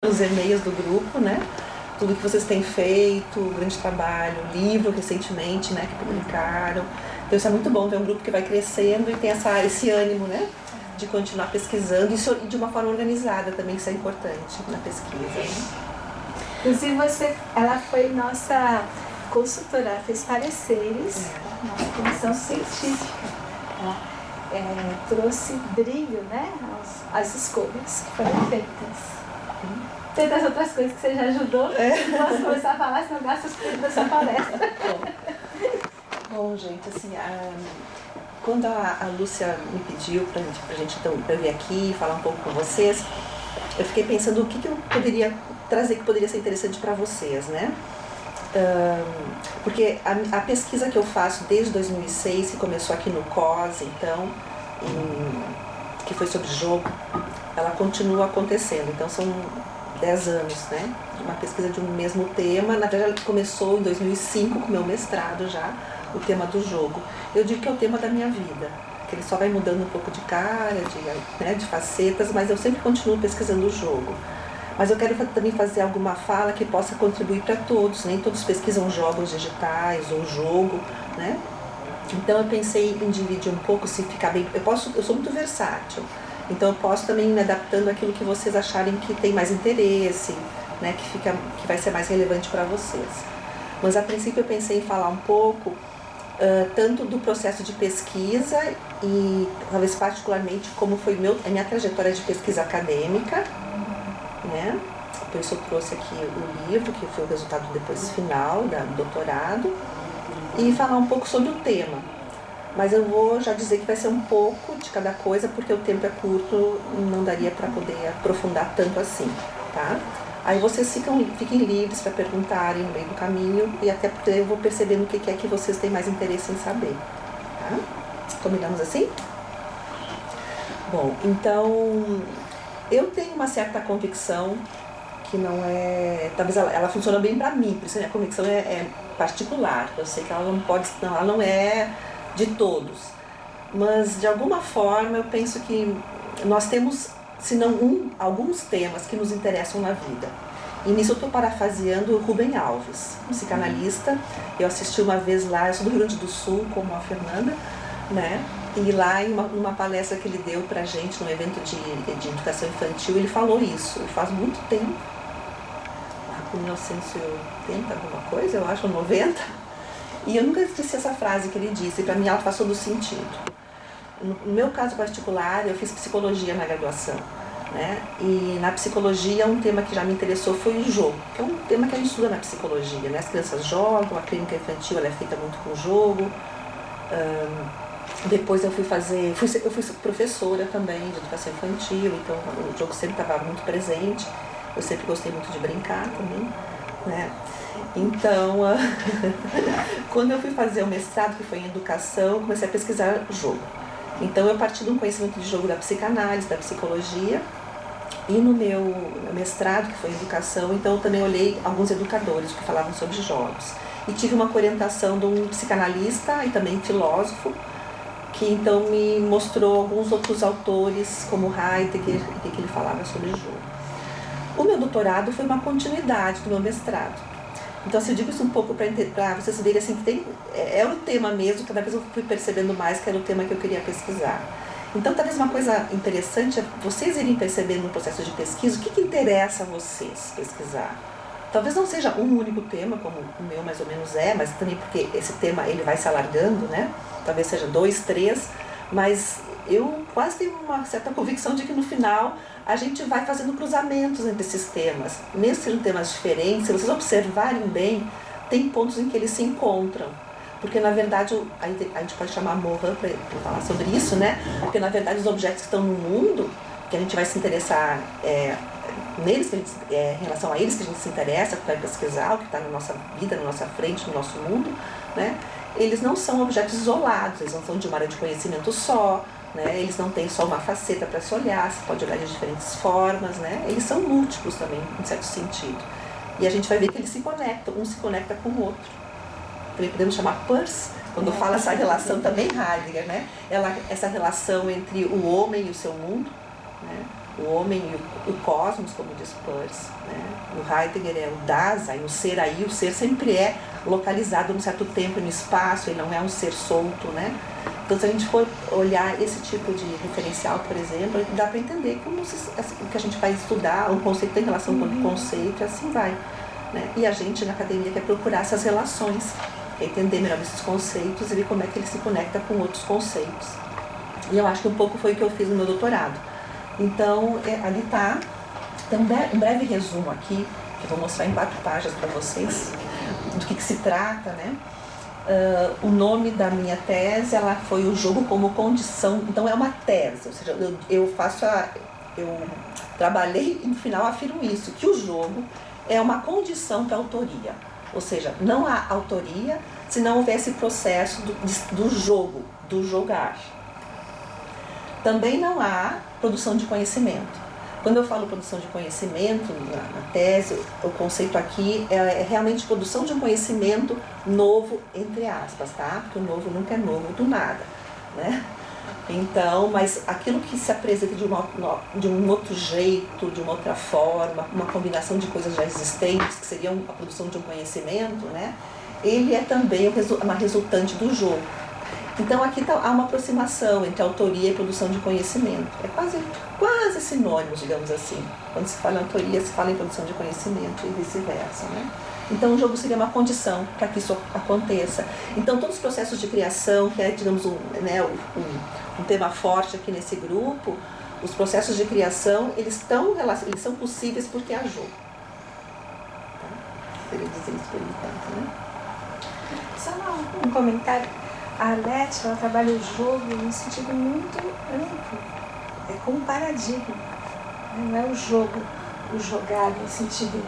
os e-mails do grupo, né? Tudo que vocês têm feito, o grande trabalho, o livro recentemente, né, que publicaram. Então isso é muito bom ver um grupo que vai crescendo e tem esse ânimo, né, de continuar pesquisando e de uma forma organizada também, isso é importante na pesquisa. Né? Inclusive ela foi nossa consultora, ela fez pareceres, nossa comissão científica. Ela trouxe brilho, né, às escolhas que foram feitas. Tantas outras coisas que você já ajudou, não posso começar a falar, senão gasta os tempos da sua palestra. Bom, gente, assim, quando a Lúcia me pediu pra gente então, pra eu vir aqui e falar um pouco com vocês, eu fiquei pensando o que eu poderia trazer que poderia ser interessante para vocês, né? Porque a pesquisa que eu faço desde 2006, que começou aqui no COS, então, que foi sobre jogo, ela continua acontecendo, então são 10 anos, né, de uma pesquisa de um mesmo tema. Na verdade, ela começou em 2005 com o meu mestrado já, o tema do jogo. Eu digo que é o tema da minha vida, que ele só vai mudando um pouco de cara, de facetas, mas eu sempre continuo pesquisando o jogo. Mas eu quero também fazer alguma fala que possa contribuir para todos, nem todos pesquisam jogos digitais ou jogo, né? Então eu pensei em dividir um pouco, se ficar bem... Eu sou muito versátil. Então eu posso também ir me adaptando àquilo que vocês acharem que tem mais interesse, né, que vai ser mais relevante para vocês. Mas a princípio eu pensei em falar um pouco tanto do processo de pesquisa e talvez particularmente como foi a minha trajetória de pesquisa acadêmica, né? Por isso eu trouxe aqui o livro, que foi o resultado depois final do doutorado, e falar um pouco sobre o tema. Mas eu vou já dizer que vai ser um pouco de cada coisa, porque o tempo é curto, não daria para poder aprofundar tanto assim, tá? Aí vocês fiquem livres para perguntarem no meio do caminho, e até porque eu vou percebendo o que é que vocês têm mais interesse em saber, tá? Combinamos assim? Bom, então, eu tenho uma certa convicção que não é... Talvez ela funciona bem para mim, por isso a minha convicção é particular. Eu sei que ela não é de todos, mas de alguma forma eu penso que nós temos, se não alguns temas que nos interessam na vida. E nisso eu estou parafraseando o Rubem Alves, um psicanalista. Eu assisti uma vez lá, eu sou do Rio Grande do Sul, como a Fernanda, né? E lá em uma palestra que ele deu pra gente, num evento de educação infantil, ele falou isso, e faz muito tempo, lá com 1980, alguma coisa, eu acho, 90. E eu nunca esqueci essa frase que ele disse, e para mim ela faz todo sentido. No meu caso particular, eu fiz psicologia na graduação, né? E na psicologia, um tema que já me interessou foi o jogo, que é um tema que a gente estuda na psicologia, né? As crianças jogam, a clínica infantil ela é feita muito com jogo. Depois eu fui professora também de educação infantil, então o jogo sempre estava muito presente. Eu sempre gostei muito de brincar também, né? Então, quando eu fui fazer o mestrado, que foi em educação, comecei a pesquisar jogo. Então, eu parti de um conhecimento de jogo da psicanálise, da psicologia, e no meu mestrado, que foi em educação, então eu também olhei alguns educadores que falavam sobre jogos. E tive uma orientação de um psicanalista e também filósofo, que então me mostrou alguns outros autores, como Heidegger, e que ele falava sobre jogo. O meu doutorado foi uma continuidade do meu mestrado. Então, se eu digo isso um pouco para vocês verem assim, que é o tema mesmo, cada vez eu fui percebendo mais que era o tema que eu queria pesquisar. Então, talvez uma coisa interessante é vocês irem percebendo no processo de pesquisa o que interessa a vocês pesquisar. Talvez não seja um único tema, como o meu mais ou menos é, mas também porque esse tema ele vai se alargando, né? Talvez seja 2, 3, mas eu quase tenho uma certa convicção de que no final a gente vai fazendo cruzamentos entre esses temas. Mesmo sejam temas diferentes, se vocês observarem bem, tem pontos em que eles se encontram. Porque, na verdade, a gente pode chamar Morin para falar sobre isso, né? Porque, na verdade, os objetos que estão no mundo, que a gente vai se interessar neles, em relação a eles que a gente se interessa, que vai pesquisar, o que está na nossa vida, na nossa frente, no nosso mundo, né? Eles não são objetos isolados, eles não são de uma área de conhecimento só, né? Eles não têm só uma faceta para se olhar, você pode olhar de diferentes formas, né? Eles são múltiplos também, em certo sentido. E a gente vai ver que eles se conectam, um se conecta com o outro. Também podemos chamar Peirce, quando fala essa relação também Heidegger, né? Essa relação entre o homem e o seu mundo, né? o homem e o cosmos, como diz Peirce, né? O Heidegger é o Dasein, o ser aí, o ser sempre é localizado num certo tempo e no espaço, ele não é um ser solto, né? Então, se a gente for olhar esse tipo de referencial, por exemplo, dá para entender como o que a gente vai estudar, um conceito tem relação com o conceito, e assim vai, né? E a gente, na academia, quer procurar essas relações, quer entender melhor esses conceitos e ver como é que ele se conecta com outros conceitos. E eu acho que um pouco foi o que eu fiz no meu doutorado. Então, ali está. Tem um breve resumo aqui, que eu vou mostrar em 4 páginas para vocês, do que se trata, né? O nome da minha tese, ela foi o jogo como condição. Então, é uma tese, ou seja, eu trabalhei e no final afirmo isso, que o jogo é uma condição para a autoria. Ou seja, não há autoria se não houver esse processo do jogo, do jogar. Também não há produção de conhecimento. Quando eu falo produção de conhecimento na tese, o conceito aqui é realmente produção de um conhecimento novo, entre aspas, tá? Porque o novo nunca é novo do nada, né? Então, mas aquilo que se apresenta de um outro jeito, de uma outra forma, uma combinação de coisas já existentes, que seriam a produção de um conhecimento, né? Ele é também uma resultante do jogo. Então aqui há uma aproximação entre autoria e produção de conhecimento. É quase sinônimos, digamos assim. Quando se fala em autoria, se fala em produção de conhecimento e vice-versa, né? Então o jogo seria uma condição para que isso aconteça. Então todos os processos de criação, que é, digamos, um tema forte aqui nesse grupo, os processos de criação, eles são possíveis porque há jogo. Tá? Queria dizer isso por enquanto, né? Só um comentário. A Arlete, ela trabalha o jogo em um sentido muito amplo, é como um paradigma, não é o jogo, o jogar no sentido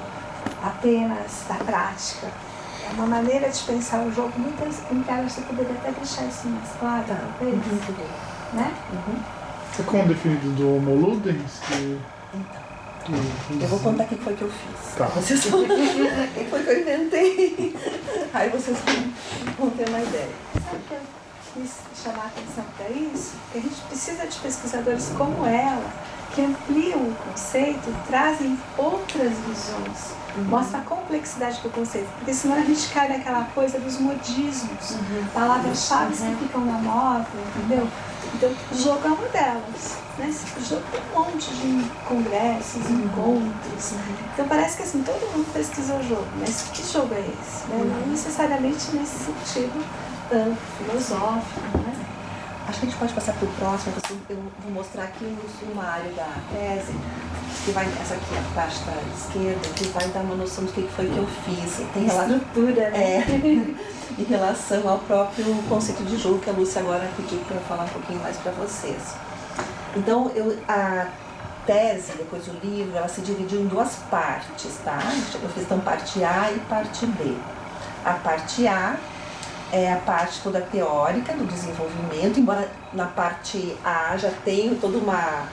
apenas da prática. É uma maneira de pensar o jogo muito em você poderia até deixar isso mais claro, talvez, né? Você como definido do Homo Ludens? Eu vou contar o que foi que eu fiz. Tá. Vocês vão... o que foi que eu inventei. Aí vocês vão ter uma ideia. Sabe que eu quis chamar a atenção para isso? Porque a gente precisa de pesquisadores como ela, que ampliam o conceito e trazem outras visões. Mostra a complexidade do conceito. Porque senão a gente cai naquela coisa dos modismos, palavras-chave que ficam na moda, entendeu? Então, o jogo é uma delas. Né? O jogo tem um monte de congressos, encontros. Então parece que assim, todo mundo pesquisa o jogo, mas que jogo é esse? Né? Não necessariamente nesse sentido filosófico. Né? Acho que a gente pode passar para o próximo. Eu vou mostrar aqui um sumário da tese, que vai, essa aqui é a parte da esquerda, que vai dar uma noção do que foi que eu fiz. Tem estrutura, né? Em relação ao próprio conceito de jogo, que a Lúcia agora pediu para eu falar um pouquinho mais para vocês. Então, a tese, depois do livro, ela se dividiu em 2 partes, tá? Eu fiz então parte A e parte B. A parte A é a parte toda teórica do desenvolvimento, embora na parte A já tenha toda uma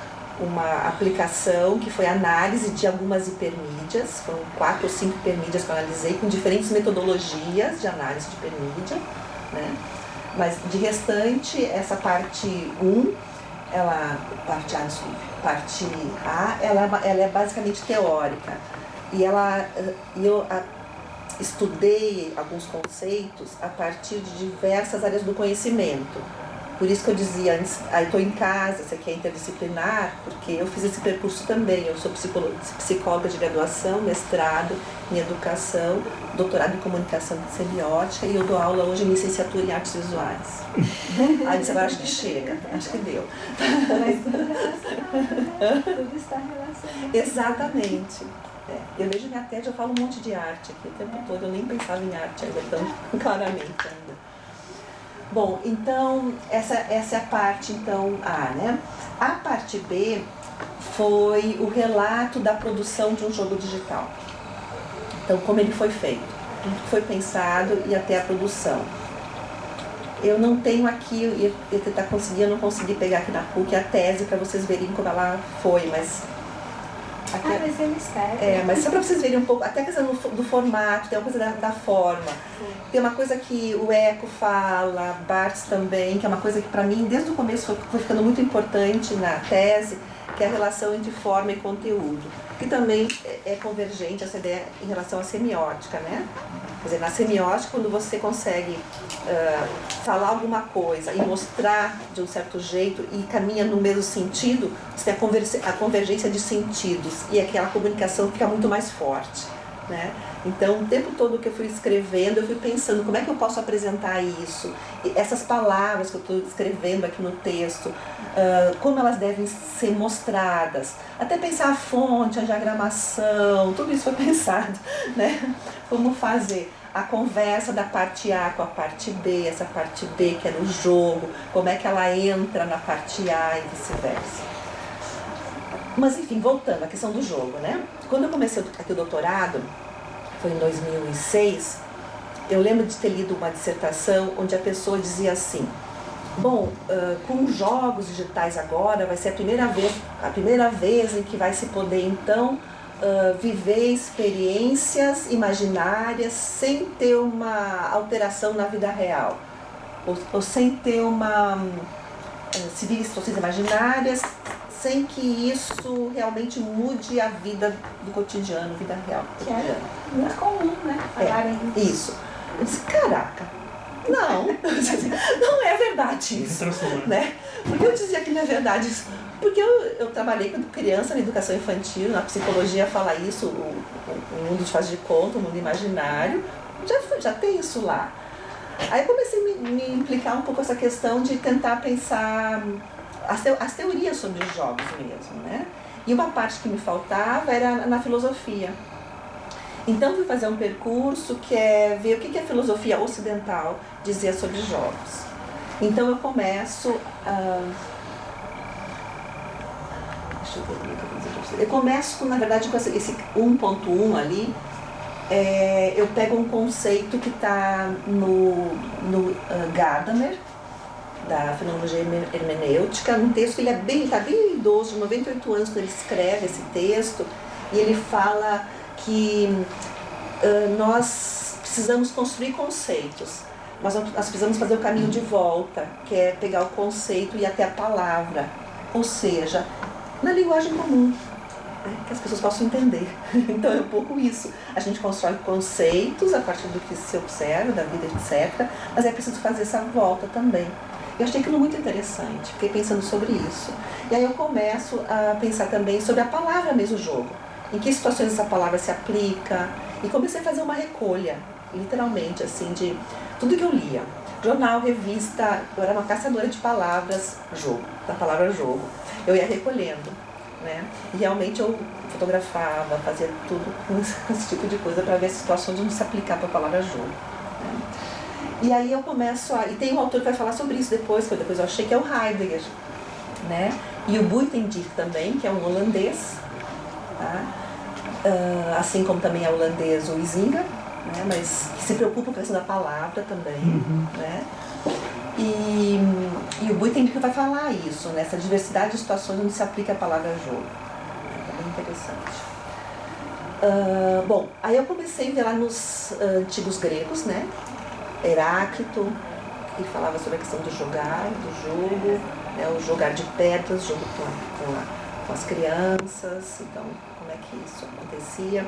aplicação que foi a análise de algumas hipermídias, foram 4 ou 5 hipermídias que eu analisei com diferentes metodologias de análise de hipermídia, né? Mas de restante, essa parte 1, parte A, ela é basicamente teórica e eu estudei alguns conceitos a partir de diversas áreas do conhecimento. Por isso que eu dizia antes, estou em casa, isso aqui é interdisciplinar, porque eu fiz esse percurso também. Eu sou psicóloga de graduação, mestrado em educação, doutorado em comunicação semiótica e eu dou aula hoje em licenciatura em artes visuais. Aí você vai, acho que chega, acho que deu. Tudo está relacionado. Exatamente. Eu vejo minha tese, eu falo um monte de arte aqui o tempo todo, eu nem pensava em arte ainda tão claramente ainda. Bom, então, essa é a parte então, A, né? A parte B foi o relato da produção de um jogo digital. Então, como ele foi feito, tudo que foi pensado e até a produção. Eu não tenho aqui, eu tentar conseguir, eu não consegui pegar aqui na PUC a tese para vocês verem como ela foi, mas... Aqui, mas eles pegam. Mas só para vocês verem um pouco, até a questão do formato, tem uma coisa da forma. Sim. Tem uma coisa que o Eco fala, Barthes também, que é uma coisa que para mim, desde o começo, foi ficando muito importante na tese, que é a relação entre forma e conteúdo, que também é convergente essa ideia em relação à semiótica, né? Quer dizer, na semiótica, quando você consegue falar alguma coisa e mostrar de um certo jeito e caminha no mesmo sentido, você tem a convergência de sentidos e aquela comunicação fica muito mais forte, né? Então, o tempo todo que eu fui escrevendo, eu fui pensando como é que eu posso apresentar isso, essas palavras que eu estou escrevendo aqui no texto, como elas devem ser mostradas, até pensar a fonte, a diagramação, tudo isso foi pensado, né? Como fazer a conversa da parte A com a parte B, essa parte B que é no jogo, como é que ela entra na parte A e vice-versa. Mas enfim, voltando à questão do jogo, né? Quando eu comecei aqui o doutorado, foi em 2006, eu lembro de ter lido uma dissertação onde a pessoa dizia assim: bom, com jogos digitais agora vai ser a primeira vez em que vai se poder então viver experiências imaginárias sem ter uma alteração na vida real, ou sem ter se vive situações imaginárias sem que isso realmente mude a vida do cotidiano, vida real. Que é muito comum, né? Falarem isso. Eu disse, caraca, não, não é verdade isso, né? Porque eu dizia que não é verdade isso, porque eu trabalhei com criança na educação infantil, na psicologia fala isso, o mundo de faz de conta, o mundo imaginário, já tem isso lá. Aí eu comecei a me implicar um pouco essa questão de tentar pensar as teorias sobre os jogos mesmo, né? E uma parte que me faltava era na filosofia. Então fui fazer um percurso que é ver o que a filosofia ocidental dizia sobre jogos. Então eu começo deixa eu ver como é que eu vou dizer pra você. Eu começo, na verdade, com esse 1.1 ali. Eu pego um conceito que está no Gadamer, da fenomenologia hermenêutica, um texto que ele está bem idoso, de 98 anos, quando ele escreve esse texto, e ele fala que nós precisamos construir conceitos, mas nós precisamos fazer o caminho de volta, que é pegar o conceito e ir até a palavra, ou seja, na linguagem comum, né, que as pessoas possam entender. Então é um pouco isso. A gente constrói conceitos a partir do que se observa, da vida, etc., mas é preciso fazer essa volta também. Eu achei aquilo muito interessante, fiquei pensando sobre isso. E aí eu começo a pensar também sobre a palavra mesmo, jogo. Em que situações essa palavra se aplica. E comecei a fazer uma recolha, literalmente, assim, de tudo que eu lia. Jornal, revista, eu era uma caçadora de palavras, jogo, da palavra jogo. Eu ia recolhendo, né? E realmente eu fotografava, fazia tudo com esse tipo de coisa para ver situações onde se aplicar para a palavra jogo. Né? E aí eu começo e tem um autor que vai falar sobre isso depois, que depois eu achei, que é o Heidegger, né? E o Buitendijk também, que é um holandês, tá? Assim como também é holandês o Huizinga, né? Mas que se preocupa com a questão da palavra também, né? E o Buitendijk vai falar isso, né? Essa diversidade de situações onde se aplica a palavra jogo. É bem interessante. Bom, aí eu comecei a ver lá nos antigos gregos, né? Heráclito, que falava sobre a questão do jogar, do jogo, né, o jogar de pedras, jogo com as crianças, então como é que isso acontecia.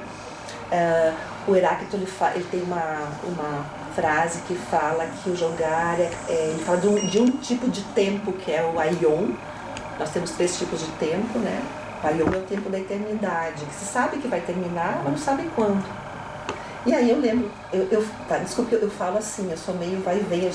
O Heráclito ele tem uma frase que fala que o jogar, ele fala de um tipo de tempo que é o aion. Nós temos 3 tipos de tempo, né? O aion é o tempo da eternidade, que se sabe que vai terminar, mas não sabe quando. E aí eu lembro, desculpa, eu falo assim, eu sou meio vai e vem.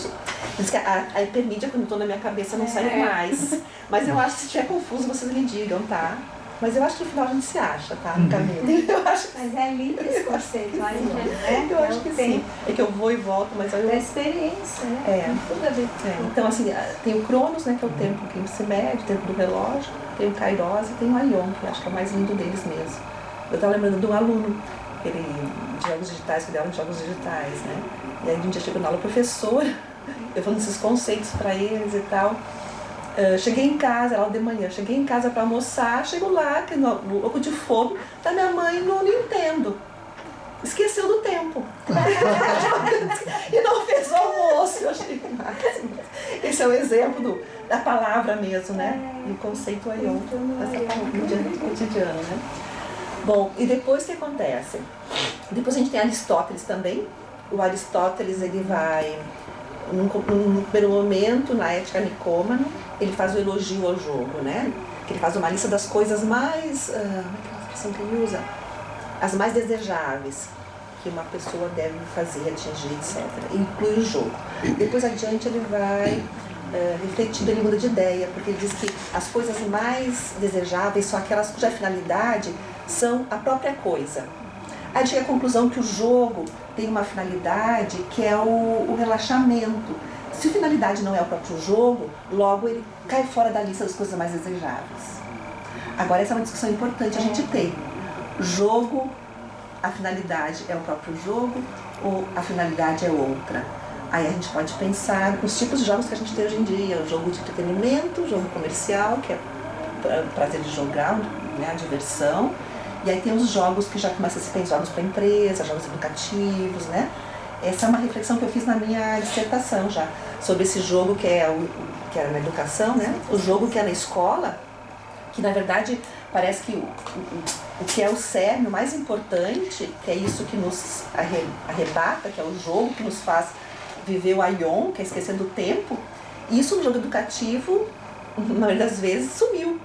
Diz que a hipermídia, quando estou na minha cabeça, não sai mais. Mas eu acho que se estiver confuso, vocês me digam, tá? Mas eu acho que no final a gente se acha, tá? No caminho. Mas é lindo esse conceito, aí, né? Eu acho que sim. É que eu vou e volto, mas aí eu... Da experiência, né? Tem tudo a ver. Então, assim, tem o Cronos, né? Que é o tempo que se mede, o tempo do relógio. Tem o Kairos e tem o Aion, que eu acho que é o mais lindo deles mesmo. Eu estava lembrando de um aluno, de jogos digitais, que deu aula de jogos digitais, né? E aí um dia chegou na aula, professora, eu falando esses conceitos para eles e tal. Cheguei em casa, era de manhã, cheguei em casa para almoçar, chego lá, louco de fome, tá minha mãe no Nintendo. Esqueceu do tempo. E não fez o almoço. Eu achei que máximo. Esse é o exemplo da palavra mesmo, né? E o conceito Aion, essa palavra no cotidiano, né? Bom, e depois o que acontece? Depois a gente tem Aristóteles também. O Aristóteles, ele vai, num primeiro momento, na Ética Nicômano, ele faz o elogio ao jogo, né? Que ele faz uma lista das coisas mais, como é a expressão que ele usa? As mais desejáveis que uma pessoa deve fazer, atingir, etc. Inclui o jogo. Depois adiante ele vai refletindo, ele muda de ideia, porque ele diz que as coisas mais desejáveis são aquelas cuja finalidade são a própria coisa. Aí ele chega à conclusão que o jogo tem uma finalidade que é o relaxamento. Se a finalidade não é o próprio jogo, logo ele cai fora da lista das coisas mais desejáveis. Agora essa é uma discussão importante a gente ter. Jogo, a finalidade é o próprio jogo ou a finalidade é outra? Aí a gente pode pensar nos tipos de jogos que a gente tem hoje em dia. O jogo de entretenimento, o jogo comercial, que é o prazer de jogar, né, a diversão. E aí tem os jogos que já começam a se pensar, jogos para empresa, jogos educativos, né? Essa é uma reflexão que eu fiz na minha dissertação já, sobre esse jogo que é na educação, né? O jogo que é na escola, que na verdade parece que o que é o cerne, o mais importante, que é isso que nos arrebata, que é o jogo que nos faz viver o Aion, que é esquecendo o tempo, isso no jogo educativo, na maioria das vezes, sumiu.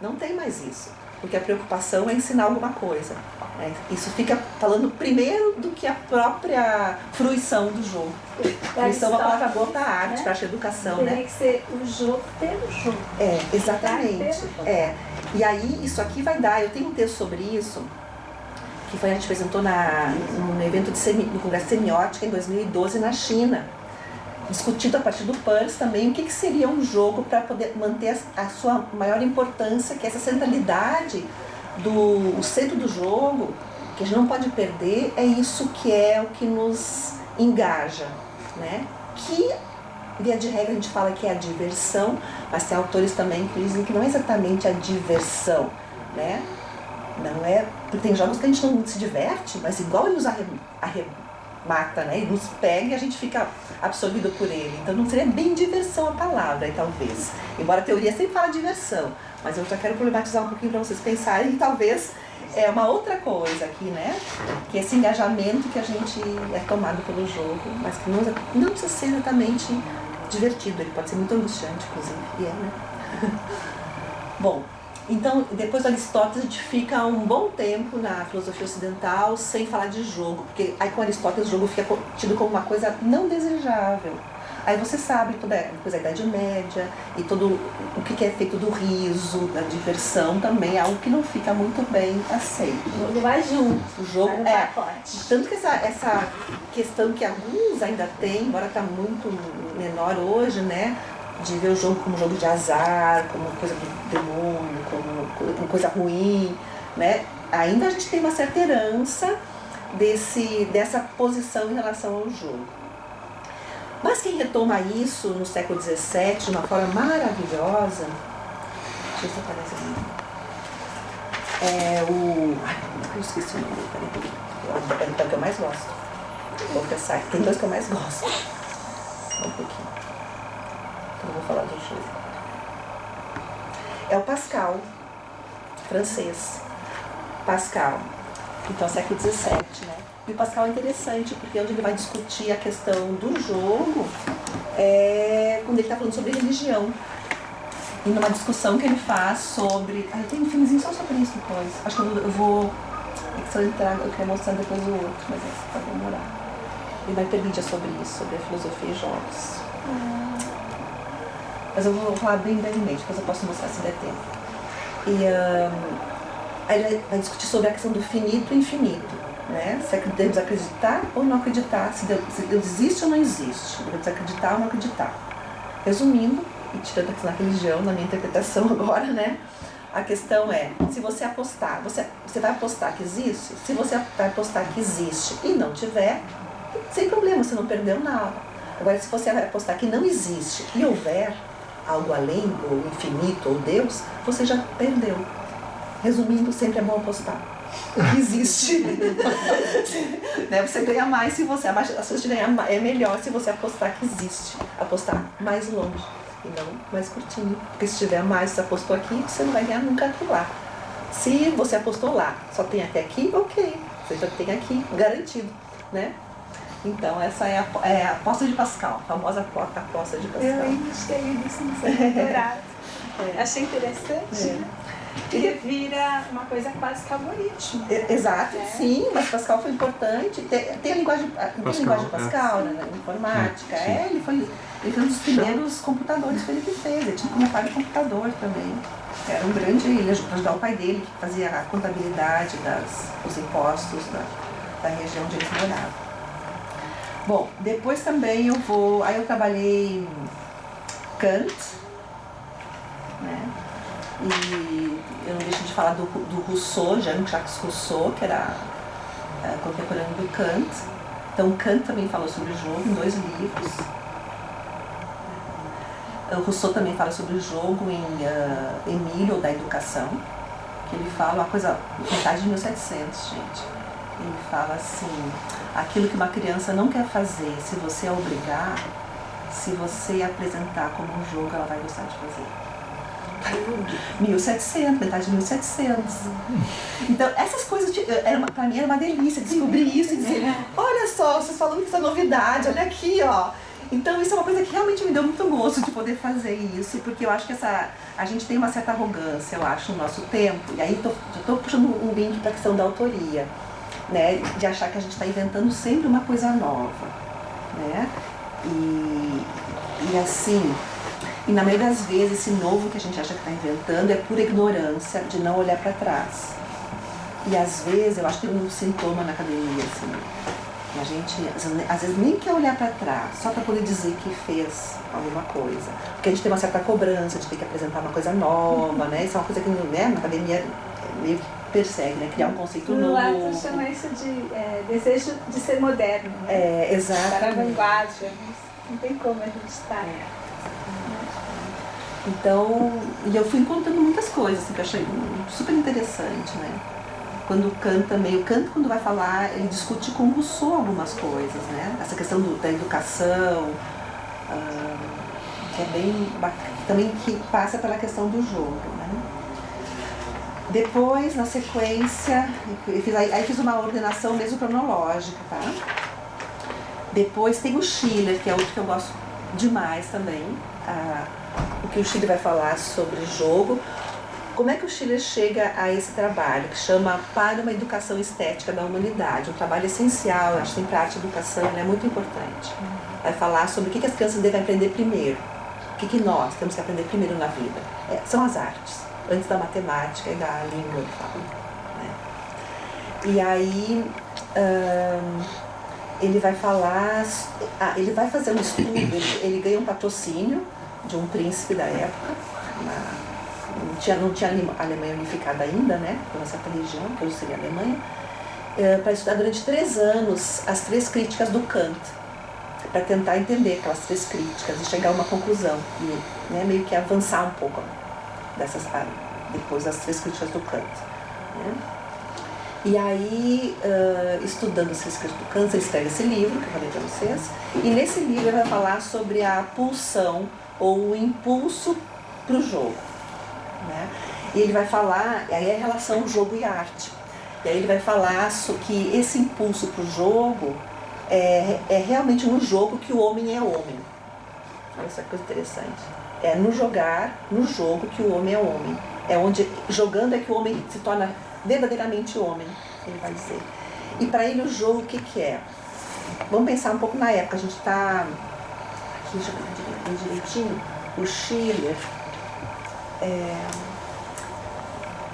Não tem mais isso. Porque a preocupação é ensinar alguma coisa. Né? Isso fica falando primeiro do que a própria fruição do jogo. Fruição é uma palavra boa para a arte, né? Para a educação. Teria, né? Que ser o jogo pelo jogo. Exatamente. E aí, isso aqui vai dar, eu tenho um texto sobre isso, que a gente apresentou no evento do Congresso de Semiótica em 2012 na China. Discutido a partir do Peirce também o que seria um jogo para poder manter a sua maior importância, que é essa centralidade do centro do jogo, que a gente não pode perder, é isso que é o que nos engaja, né? Que, via de regra, a gente fala que é a diversão, mas tem autores também que dizem que não é exatamente a diversão, né? Não é, porque tem jogos que a gente não se diverte, mas igual ele nos mata, né? Ele nos pega e a gente fica absorvido por ele. Então não seria bem diversão a palavra, talvez. Embora a teoria sempre fala diversão, mas eu já quero problematizar um pouquinho para vocês pensarem e talvez é uma outra coisa aqui, né? Que é esse engajamento que a gente é tomado pelo jogo, mas que não precisa ser exatamente divertido, ele pode ser muito angustiante, inclusive, e é, né? Bom, então, depois do Aristóteles, a gente fica um bom tempo na filosofia ocidental sem falar de jogo, porque aí com Aristóteles o jogo fica tido como uma coisa não desejável. Aí você sabe toda depois a Idade Média e todo o que é feito do riso, da diversão também é algo que não fica muito bem aceito. O jogo vai junto, o jogo vai no pacote. Tanto que essa questão que alguns ainda têm, embora está muito menor hoje, né? De ver o jogo como jogo de azar, como coisa do demônio, como coisa ruim, né? Ainda a gente tem uma certa herança dessa posição em relação ao jogo. Mas quem retoma isso no século XVII de uma forma maravilhosa, deixa eu ver se aparece aqui, eu esqueci o nome dele, peraí, é o que eu mais gosto. Vou pensar, tem dois que eu mais gosto. Um pouquinho. Eu vou falar do jogo. É o Pascal, francês. Pascal, então século XVII, né? E o Pascal é interessante, porque onde ele vai discutir a questão do jogo quando ele está falando sobre religião. E numa discussão que ele faz sobre... tem um filmezinho só sobre isso depois. Acho que eu vou... Se eu entrar, eu quero mostrar depois o outro, mas vai demorar. Ele vai ter vídeo sobre isso, sobre a filosofia e jogos. Mas eu vou falar bem brevemente, depois eu posso mostrar se der tempo. E aí ele vai discutir sobre a questão do finito e infinito, né? Se devemos acreditar ou não acreditar, se Deus existe ou não existe, devemos acreditar ou não acreditar. Resumindo, e tirando a questão da religião, na minha interpretação agora, né? A questão é, se você apostar, você vai apostar que existe? Se você vai apostar que existe e não tiver, sem problema, você não perdeu nada. Agora, se você vai apostar que não existe e houver algo além, ou infinito, ou Deus, você já perdeu. Resumindo, sempre é bom apostar. Existe. Né? Você ganha mais se você... A chance de ganhar é melhor se você apostar que existe. Apostar mais longe. e não mais curtinho. Porque se tiver mais, você apostou aqui, você não vai ganhar nunca aquilo lá. Se você apostou lá, só tem até aqui, ok. Você já tem aqui, garantido, né? Então essa é a aposta de Pascal, a famosa aposta de Pascal. Eu ainda cheguei disso no seu doutorado. Achei interessante, né? Porque vira uma coisa quase que algoritmo. Exato, sim, mas Pascal foi importante. Tem a linguagem de Pascal, né, na informática. Ele foi um dos primeiros computadores, foi ele que fez. Ele tinha comentário de computador também. Era um grande, ele ajudava o pai dele, que fazia a contabilidade dos impostos da região onde eles moravam. Bom, depois também aí eu trabalhei em Kant, né? E eu não deixo de falar do Rousseau, Jean-Jacques Rousseau, que era contemporâneo do Kant. Então Kant também falou sobre o jogo em 2 livros. O Rousseau também fala sobre o jogo em Emílio, ou da Educação, que ele fala uma coisa, metade de 1700, gente. Ele fala assim, aquilo que uma criança não quer fazer, se você a obrigar, se você apresentar como um jogo, ela vai gostar de fazer. 1700, metade de 1700. Então, essas coisas, pra mim era uma delícia descobrir isso e dizer, olha só, vocês falando que isso é novidade, olha aqui, ó. Então, isso é uma coisa que realmente me deu muito gosto de poder fazer isso, porque eu acho que a gente tem uma certa arrogância, eu acho, no nosso tempo, e aí já estou puxando um link para a questão da autoria, né, de achar que a gente está inventando sempre uma coisa nova, né, e assim, e na maioria das vezes esse novo que a gente acha que está inventando é pura ignorância de não olhar para trás. E às vezes, eu acho que tem um sintoma na academia, assim, que a gente às vezes nem quer olhar para trás, só para poder dizer que fez alguma coisa. Porque a gente tem uma certa cobrança de ter que apresentar uma coisa nova, né? Isso é uma coisa que, né, na academia meio que persegue, né? Criar um conceito novo. No lado chama isso de desejo de ser moderno, né? Exato. Para a vanguarda, não tem como a gente estar. Então, e eu fui encontrando muitas coisas assim, que eu achei super interessante, né? Quando Kant também, o Kant quando vai falar, ele discute com Rousseau algumas coisas, né? Essa questão da educação, que é bem bacana, também que passa pela questão do jogo, né? Depois, na sequência, aí fiz uma ordenação mesmo cronológica, tá? Depois tem o Schiller, que é outro que eu gosto demais também. O que o Schiller vai falar sobre jogo. Como é que o Schiller chega a esse trabalho, que chama Para uma Educação Estética da Humanidade? Um trabalho essencial, eu acho, sempre a arte e a educação, é muito importante. Vai falar sobre o que as crianças devem aprender primeiro. O que nós temos que aprender primeiro na vida. São as artes, antes da matemática e da língua, né? E aí, ele vai falar, ele vai fazer um estudo, ele ganha um patrocínio de um príncipe da época, não tinha a Alemanha unificada ainda, né, por uma certa região, que hoje seria a Alemanha, para estudar durante 3 anos as 3 críticas do Kant, para tentar entender aquelas 3 críticas e chegar a uma conclusão, e, né, meio que avançar um pouco depois das 3 críticas do Kant, né? E aí, estudando as 3 críticas do Kant, ele escreve esse livro, que eu falei para vocês, e nesse livro ele vai falar sobre a pulsão ou o impulso para o jogo, né? E ele vai falar, aí é a relação jogo e arte. E aí ele vai falar que esse impulso para o jogo é realmente no jogo que o homem é homem. Olha essa coisa interessante. É no jogo que o homem é homem. É onde, jogando, é que o homem se torna verdadeiramente homem, ele vai dizer. E para ele o jogo, o que é? Vamos pensar um pouco na época, a gente está... Aqui, deixa eu ver direitinho. O Schiller,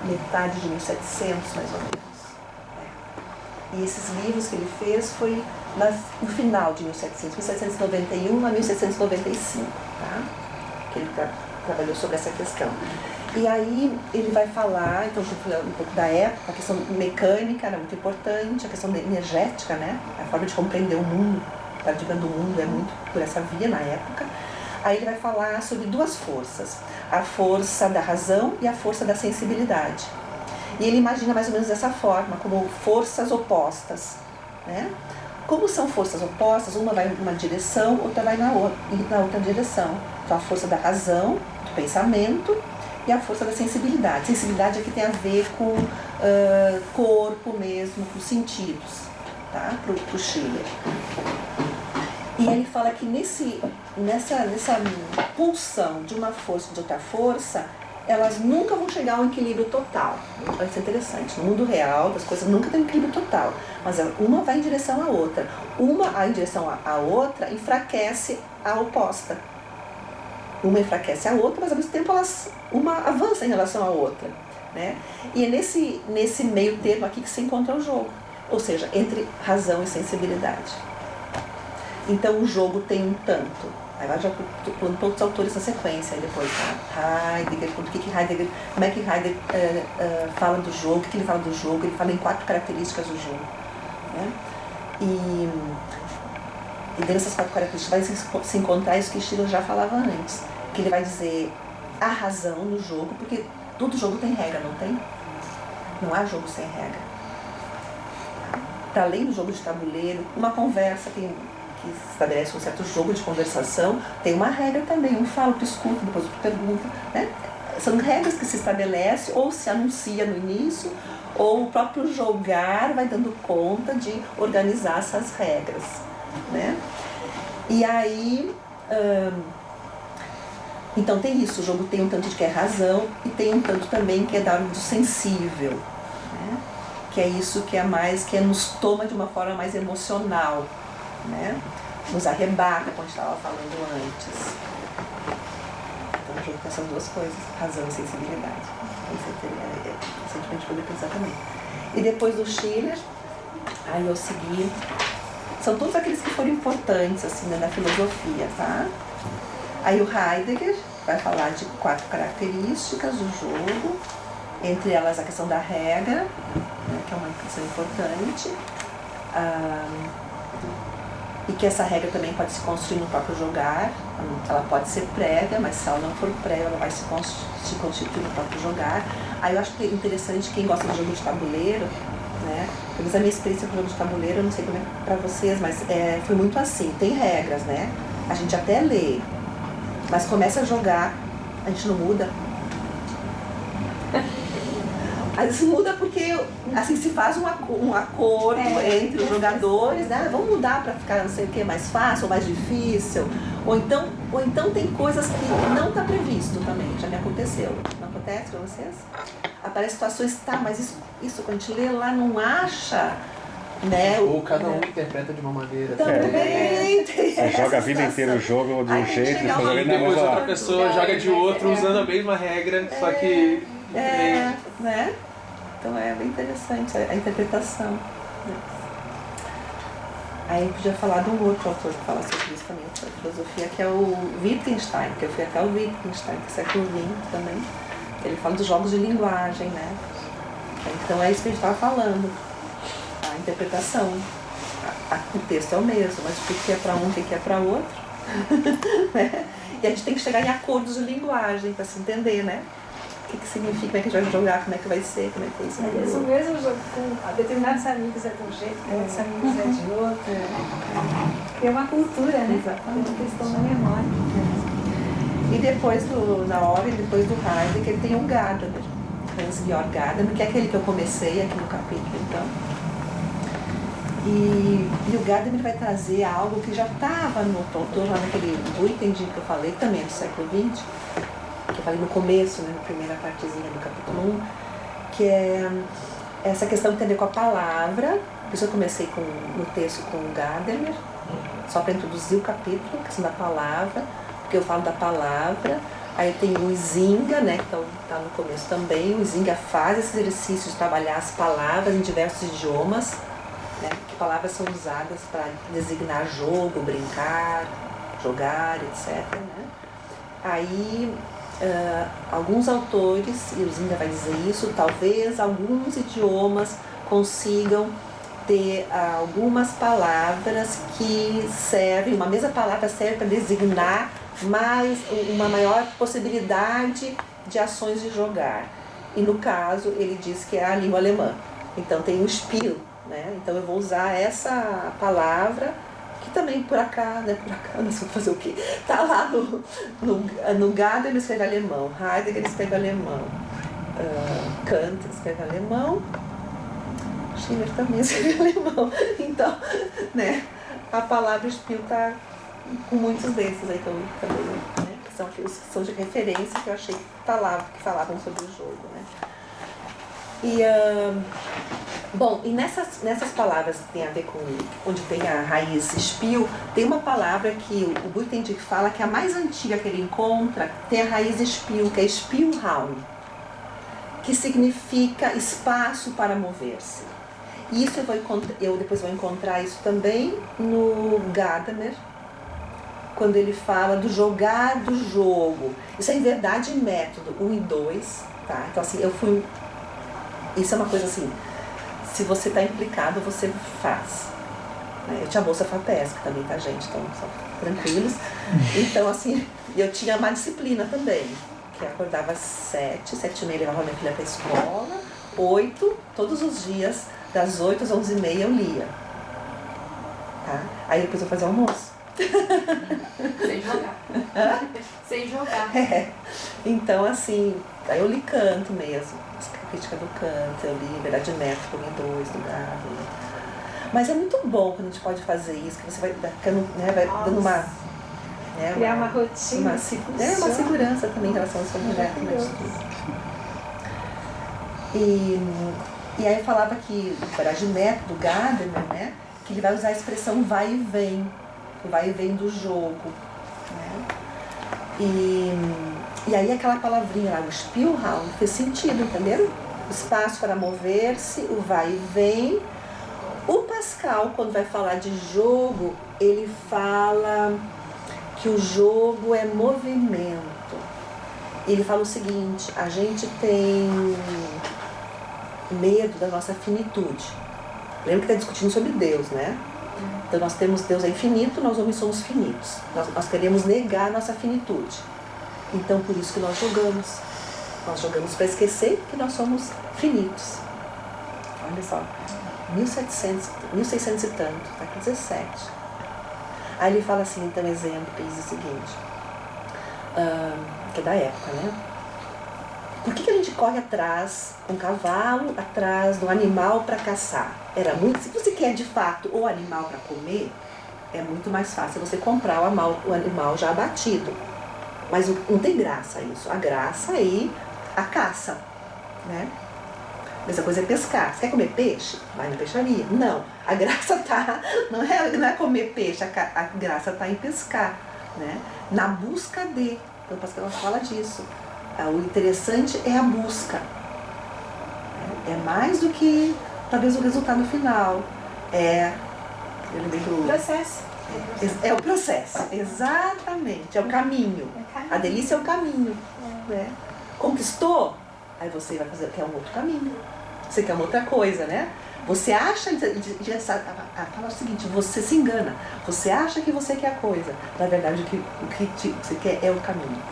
metade de 1700, mais ou menos. E esses livros que ele fez foi no final de 1791 a 1795, tá? Que ele trabalhou sobre essa questão. E aí ele vai falar, então um pouco da época, a questão mecânica era muito importante, a questão energética, né? A forma de compreender o mundo, o paradigma do mundo é muito por essa via na época. Aí ele vai falar sobre 2 forças, a força da razão e a força da sensibilidade. E ele imagina mais ou menos dessa forma, como forças opostas, né? como são forças opostas, uma vai numa direção, outra vai na outra direção. Então a força da razão, do pensamento, e a força da sensibilidade. Sensibilidade aqui tem a ver com corpo mesmo, com sentidos, tá? Pro Schiller. E ele fala que nessa pulsão de uma força e de outra força, elas nunca vão chegar a um equilíbrio total. Isso é interessante. No mundo real, as coisas nunca têm um equilíbrio total. Mas uma vai em direção à outra. Uma em direção à outra enfraquece a oposta. Uma enfraquece a outra, mas ao mesmo tempo uma avança em relação à outra, né? E é nesse meio termo aqui que se encontra o jogo. Ou seja, entre razão e sensibilidade. Então o jogo tem um tanto. Agora já pulando todos os autores na sequência, aí depois, tá? Heidegger, como é que Heidegger fala do jogo, o que ele fala do jogo? Ele fala em 4 características do jogo, né? E dentro dessas 4 características vai se encontrar isso que Schiller já falava antes, que ele vai dizer a razão no jogo, porque todo jogo tem regra, não tem? Não há jogo sem regra. Para além do jogo de tabuleiro, uma conversa que estabelece um certo jogo de conversação, tem uma regra também, um fala, outro escuta, depois outro pergunta, né? São regras que se estabelecem ou se anuncia no início, ou o próprio jogar vai dando conta de organizar essas regras, né? E aí, então tem isso, o jogo tem um tanto de que é razão e tem um tanto também que é dado do sensível, né? Que é isso que que nos toma de uma forma mais emocional, né? Nos arrebata, como a gente estava falando antes. Então, o jogo tem essas 2 coisas, razão e sensibilidade. Isso a gente poder pensar também. E depois do Schiller, aí eu segui. São todos aqueles que foram importantes assim, na filosofia, tá? Aí o Heidegger vai falar de 4 características do jogo, entre elas a questão da regra, né, que é uma questão importante. E que essa regra também pode se construir no próprio jogar, ela pode ser prévia, mas se ela não for prévia, ela vai se constituir no próprio jogar. Aí eu acho que é interessante quem gosta de jogo de tabuleiro, né? Pelo menos a minha experiência com jogo de tabuleiro, eu não sei como é pra vocês, mas foi muito assim, tem regras, né? A gente até lê, mas começa a jogar, a gente não muda. Às vezes muda porque assim, se faz um acordo entre os jogadores, né? Vamos mudar para ficar não sei o que, mais fácil ou mais difícil. Ou então tem coisas que não está previsto também, já me aconteceu. Não acontece para vocês? Aparecem situações, tá, mas isso quando a gente lê lá não acha, né? Ou cada um interpreta de uma maneira. Também tem Você joga a vida inteira o jogo de um jeito e E depois outra pessoa joga de outro usando a mesma regra, só que... né? Então é bem interessante a interpretação. Né? Aí eu podia falar de um outro autor que fala sobre isso também, sobre filosofia, que é o Wittgenstein, que eu fui até o Wittgenstein, que é século XX também. Ele fala dos jogos de linguagem, né? Então é isso que a gente estava falando. A interpretação. O texto é o mesmo, mas o que é para um, o que é para outro. Né? E a gente tem que chegar em acordos de linguagem para se entender, né? O que significa, como é que a gente vai jogar, como é que vai ser, como é que é isso. É isso mesmo, jogo com determinados amigos é de um jeito, com outros amigos é de outro. É uma cultura, né? Exatamente. É uma questão da memória. E depois na ordem, depois do Heidegger, tem o Gadamer, Hans-Georg Gadamer, que é aquele que eu comecei aqui no capítulo, então. E o Gadamer vai trazer algo que já estava no autor, lá naquele Weekend que eu falei, também é do século XX, que eu falei no começo, né, na primeira partezinha do capítulo 1, que é essa questão que tem a ver com a palavra. Por isso eu comecei no texto com o Gadamer, só para introduzir o capítulo, a questão da palavra, porque eu falo da palavra. Aí tem o Izinga, né, que está no começo também. O Izinga faz esse exercício de trabalhar as palavras em diversos idiomas, né, que palavras são usadas para designar jogo, brincar, jogar, etc. Né? Aí alguns autores, e o Izinga vai dizer isso, talvez alguns idiomas consigam ter algumas palavras que servem, uma mesma palavra serve para designar uma maior possibilidade de ações de jogar. E no caso, ele diz que é a língua alemã. Então tem o Spiel, né? Então eu vou usar essa palavra, que também por acaso, não sei fazer o quê, tá lá no Gadamer ele escreve alemão, Heidegger ele escreve alemão, Kant escreve alemão, Schiller também escreve alemão. Então, né, a palavra Spiel tá com muitos desses aí que eu também, né, que são de referência, que eu achei que falavam sobre o jogo, né. E, bom, e nessas palavras que tem a ver com, onde tem a raiz Spiel, tem uma palavra que o Buitendig fala que é a mais antiga que ele encontra, tem a raiz Spiel, que é Spielraum, que significa espaço para mover-se. E isso eu depois vou encontrar isso também no Gadamer, quando ele fala do jogar do jogo. Isso é em verdade método 1 e 2, tá? Então assim, isso é uma coisa assim, se você está implicado, você faz. Né? Eu tinha a bolsa FAPESP também, tá, gente? Então, só tranquilos. Então, assim, eu tinha uma disciplina também, que eu acordava às 7, 7h30, levava minha filha para a escola, 8, todos os dias, das 8 às 11h30 eu lia. Tá? Aí depois eu fazia almoço. Sem jogar. Sem jogar. É. Então, assim, aí eu li Kant mesmo, a crítica do Kant, eu li Verdade e Método 1 e 2 do Gadamer. Mas é muito bom quando a gente pode fazer isso, que você vai ficando, né, vai dando uma... Né, criar uma rotina. Uma segurança também em relação ao seu projeto, né, de tudo. E aí eu falava que o Verdade e Método do Gadamer, né, que ele vai usar a expressão vai e vem, o vai e vem do jogo, né? E aí aquela palavrinha lá, o Spielraum, fez sentido, entenderam? O espaço para mover-se, o vai e vem. O Pascal, quando vai falar de jogo, ele fala que o jogo é movimento. Ele fala o seguinte, a gente tem medo da nossa finitude. Lembra que está discutindo sobre Deus, né? Então nós temos Deus é infinito, nós homens somos finitos. Nós queremos negar a nossa finitude. Então por isso que nós jogamos. Nós jogamos para esquecer que nós somos finitos. Olha só, 1600 e tanto, está aqui 17. Aí ele fala assim, então exemplo, que diz o seguinte, que é da época, né? Por que a gente corre atrás um cavalo, atrás do animal para caçar? Se você quer de fato o animal para comer, é muito mais fácil você comprar o animal já abatido. Mas não tem graça isso. A graça é a caça, né? A mesma coisa é pescar. Você quer comer peixe? Vai na peixaria. Não, a graça não é comer peixe, a graça está em pescar, né? Na busca de. Então o Pascal fala disso. O interessante é a busca. É mais do que talvez o resultado final. Processo. É o processo, exatamente. É o caminho. A delícia é o caminho. Né? Conquistou, aí você vai quer um outro caminho. Você quer uma outra coisa, né? Você acha, fala o seguinte, você se engana. Você acha que você quer a coisa. Na verdade, o que você quer é o caminho.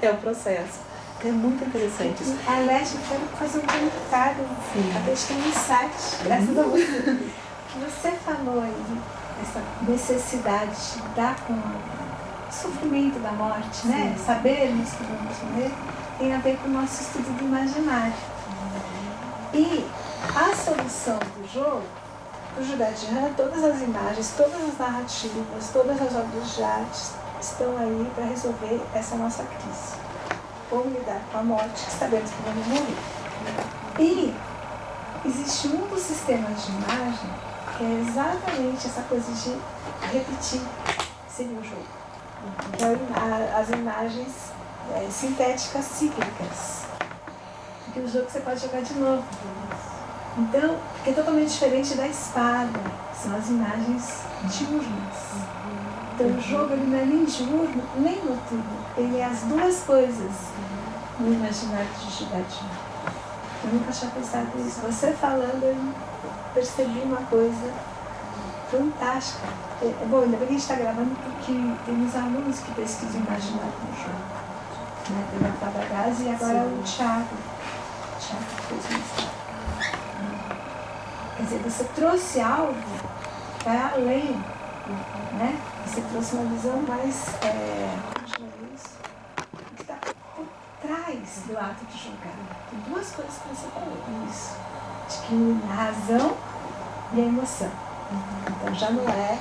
É o processo. É muito interessante isso. Aliás, eu quero fazer um comentário. Talvez tenha um insight, graças a você. Que você falou aí, essa necessidade de lidar com o sofrimento da morte, né? Sabermos que vamos morrer, tem a ver com o nosso estudo do imaginário. E a solução do jogo, do Judadiana, todas as imagens, todas as narrativas, todas as obras de arte estão aí para resolver essa nossa crise. Como lidar com a morte, que sabemos que vamos morrer. E existe um dos sistemas de imagem que é exatamente essa coisa de repetir, seria o jogo. Então, as imagens sintéticas cíclicas. Porque o jogo você pode jogar de novo. Então, é totalmente diferente da espada, são as imagens diurnas. Então, o jogo ele não é nem diurno, nem noturno. Ele é as duas coisas no imaginário de Judadiana. Eu nunca tinha pensado nisso. Você falando, eu percebi uma coisa fantástica. Bom, ainda bem que a gente está gravando porque temos alunos que pesquisam imaginário no jogo. Né? Tem a Fábio Gás e agora o Thiago. O Thiago fez isso. dizer, você trouxe algo para além, né? Você trouxe uma visão mais, como chama isso? Que está por trás do ato de jogar. Tem duas coisas que você falou, isso. De que a razão e a emoção. Então já não é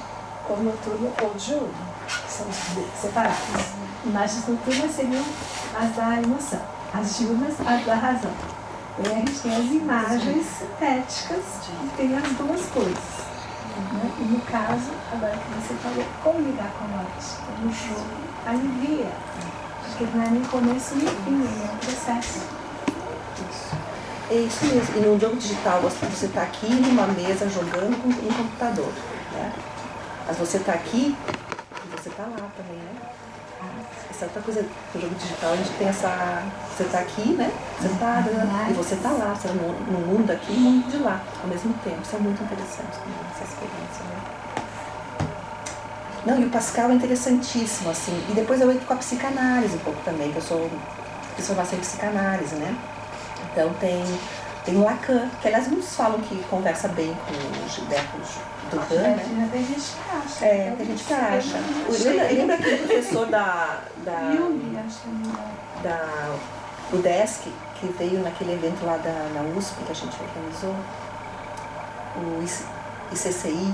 o noturno ou o diurno, que são separados. Imagens noturnas seriam as da emoção, as diurnas as da razão. E aí a gente tem as imagens sintéticas que tem as duas coisas. Né? E no caso, agora que você falou, como lidar com a morte? Então, o jogo alivia, porque não é nem começo nem fim, é um processo. É isso mesmo. E no jogo digital, você está aqui numa mesa jogando com um computador, né? Mas você está aqui e você está lá também, né? Essa outra coisa do jogo digital, a gente tem essa... Você está aqui, né? Sentada, e você está lá, você está no mundo aqui e no mundo de lá, ao mesmo tempo. Isso é muito interessante também, essa experiência, né? Não, e o Pascal é interessantíssimo, assim. E depois eu entro com a psicanálise um pouco também, que eu sou formação em psicanálise, né? Então tem o Lacan, que aliás muitos falam que conversa bem com o Gilberto Duran, né? Tem gente que acha. Tem gente que acha. Lembra aquele professor da UDESC, que veio naquele evento lá na USP que a gente organizou? O ICCI.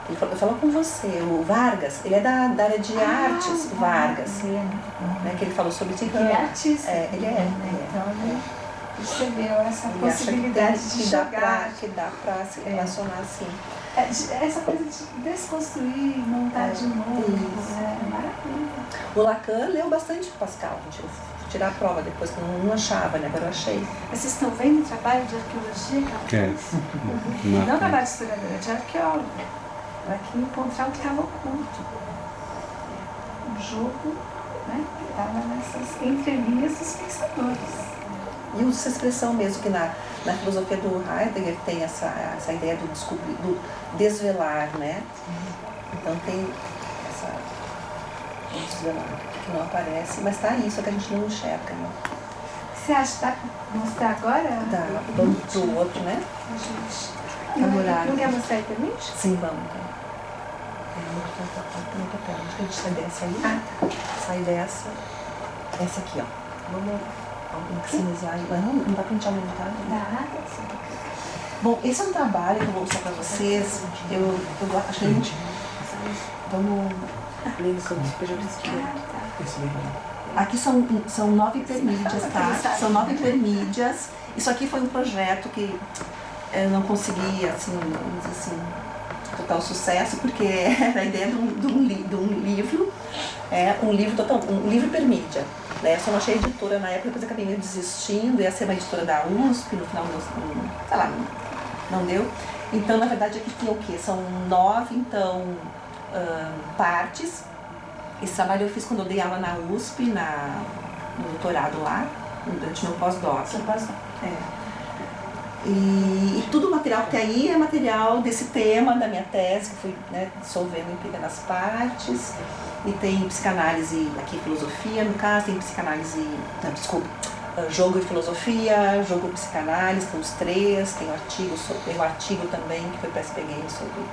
Ele falou com você, o Vargas, ele é da área de artes, o Vargas, né, que ele falou sobre Tihan. Ele é artista. Ele é. Então ele percebeu essa Ele possibilidade acha de jogar. que dá pra se relacionar assim. Essa coisa de desconstruir, montar de novo, é maravilha. O Lacan leu bastante Pascal, gente. Eu fui tirar a prova depois, que eu não achava, né? Agora eu achei. Vocês estão vendo o trabalho de arqueologia que ela fez? Não trabalho de historiadora, de arqueólogo. Para aqui encontrar o que estava oculto. O jogo, né, que estava nessas entrelinhas dos pensadores. E usa essa expressão mesmo, que na filosofia do Heidegger tem essa ideia do descobrir, do desvelar, né? Então tem essa desvelar, que não aparece, mas está aí, só que a gente não enxerga, né? Você acha que dá para mostrar agora? Vamos pro outro, né? Não quer mostrar aí também? Sim, vamos. Tem outra tela, acho que a gente sai dessa aí. Sai dessa. Essa aqui, ó. Vamos maximizar. Não dá pra gente aumentar? Dá. Bom, esse é um trabalho que eu vou mostrar pra vocês. Eu acho que a gente... Vamos ler sobre os pejorativos. Aqui são 9 hipermídias, tá? São 9 hipermídias. Isso aqui foi um projeto que eu não consegui, assim, vamos dizer assim, total sucesso, porque era a ideia de um livro, um livro hipermídia. Né? Eu só não achei editora na época, depois acabei meio desistindo, ia ser uma editora da USP, no final, sei lá, não deu. Então, na verdade, aqui tem o quê? São 9, então, partes. Esse trabalho eu fiz quando eu dei aula na USP, no doutorado lá, durante meu pós-doc. E tudo o material que tem aí é material desse tema da minha tese, que fui, né, dissolvendo em pequenas partes. E tem psicanálise, aqui filosofia, no caso, tem psicanálise, jogo e filosofia, jogo e psicanálise, tem os 3, tem um artigo também que foi para SB Games sobre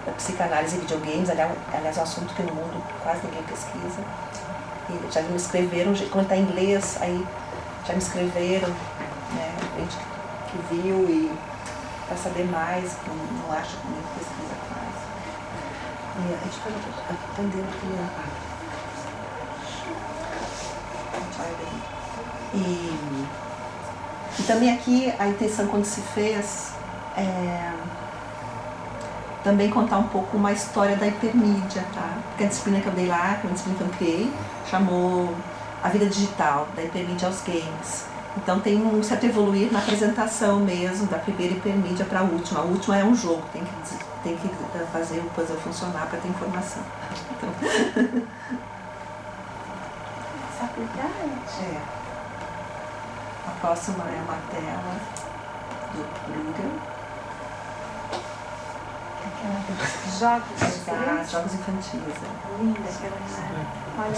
a psicanálise e videogames, aliás é um assunto que no mundo quase ninguém pesquisa. E já me escreveram, como está em inglês, aí já me escreveram, né, gente que viu e para saber mais, não acha que nem pesquisa faz. E a gente foi aprendendo aqui e também aqui a intenção quando se fez também contar um pouco uma história da hipermídia, tá? Porque a disciplina que eu dei lá, que é uma disciplina que eu criei, chamou A Vida Digital, da hipermídia aos games. Então tem um certo evoluir na apresentação mesmo, da primeira hipermídia para a última. A última é um jogo, tem que fazer o puzzle funcionar para ter informação. Então... A próxima é uma tela do Google. Jogos infantis. Linda aquela. Olha,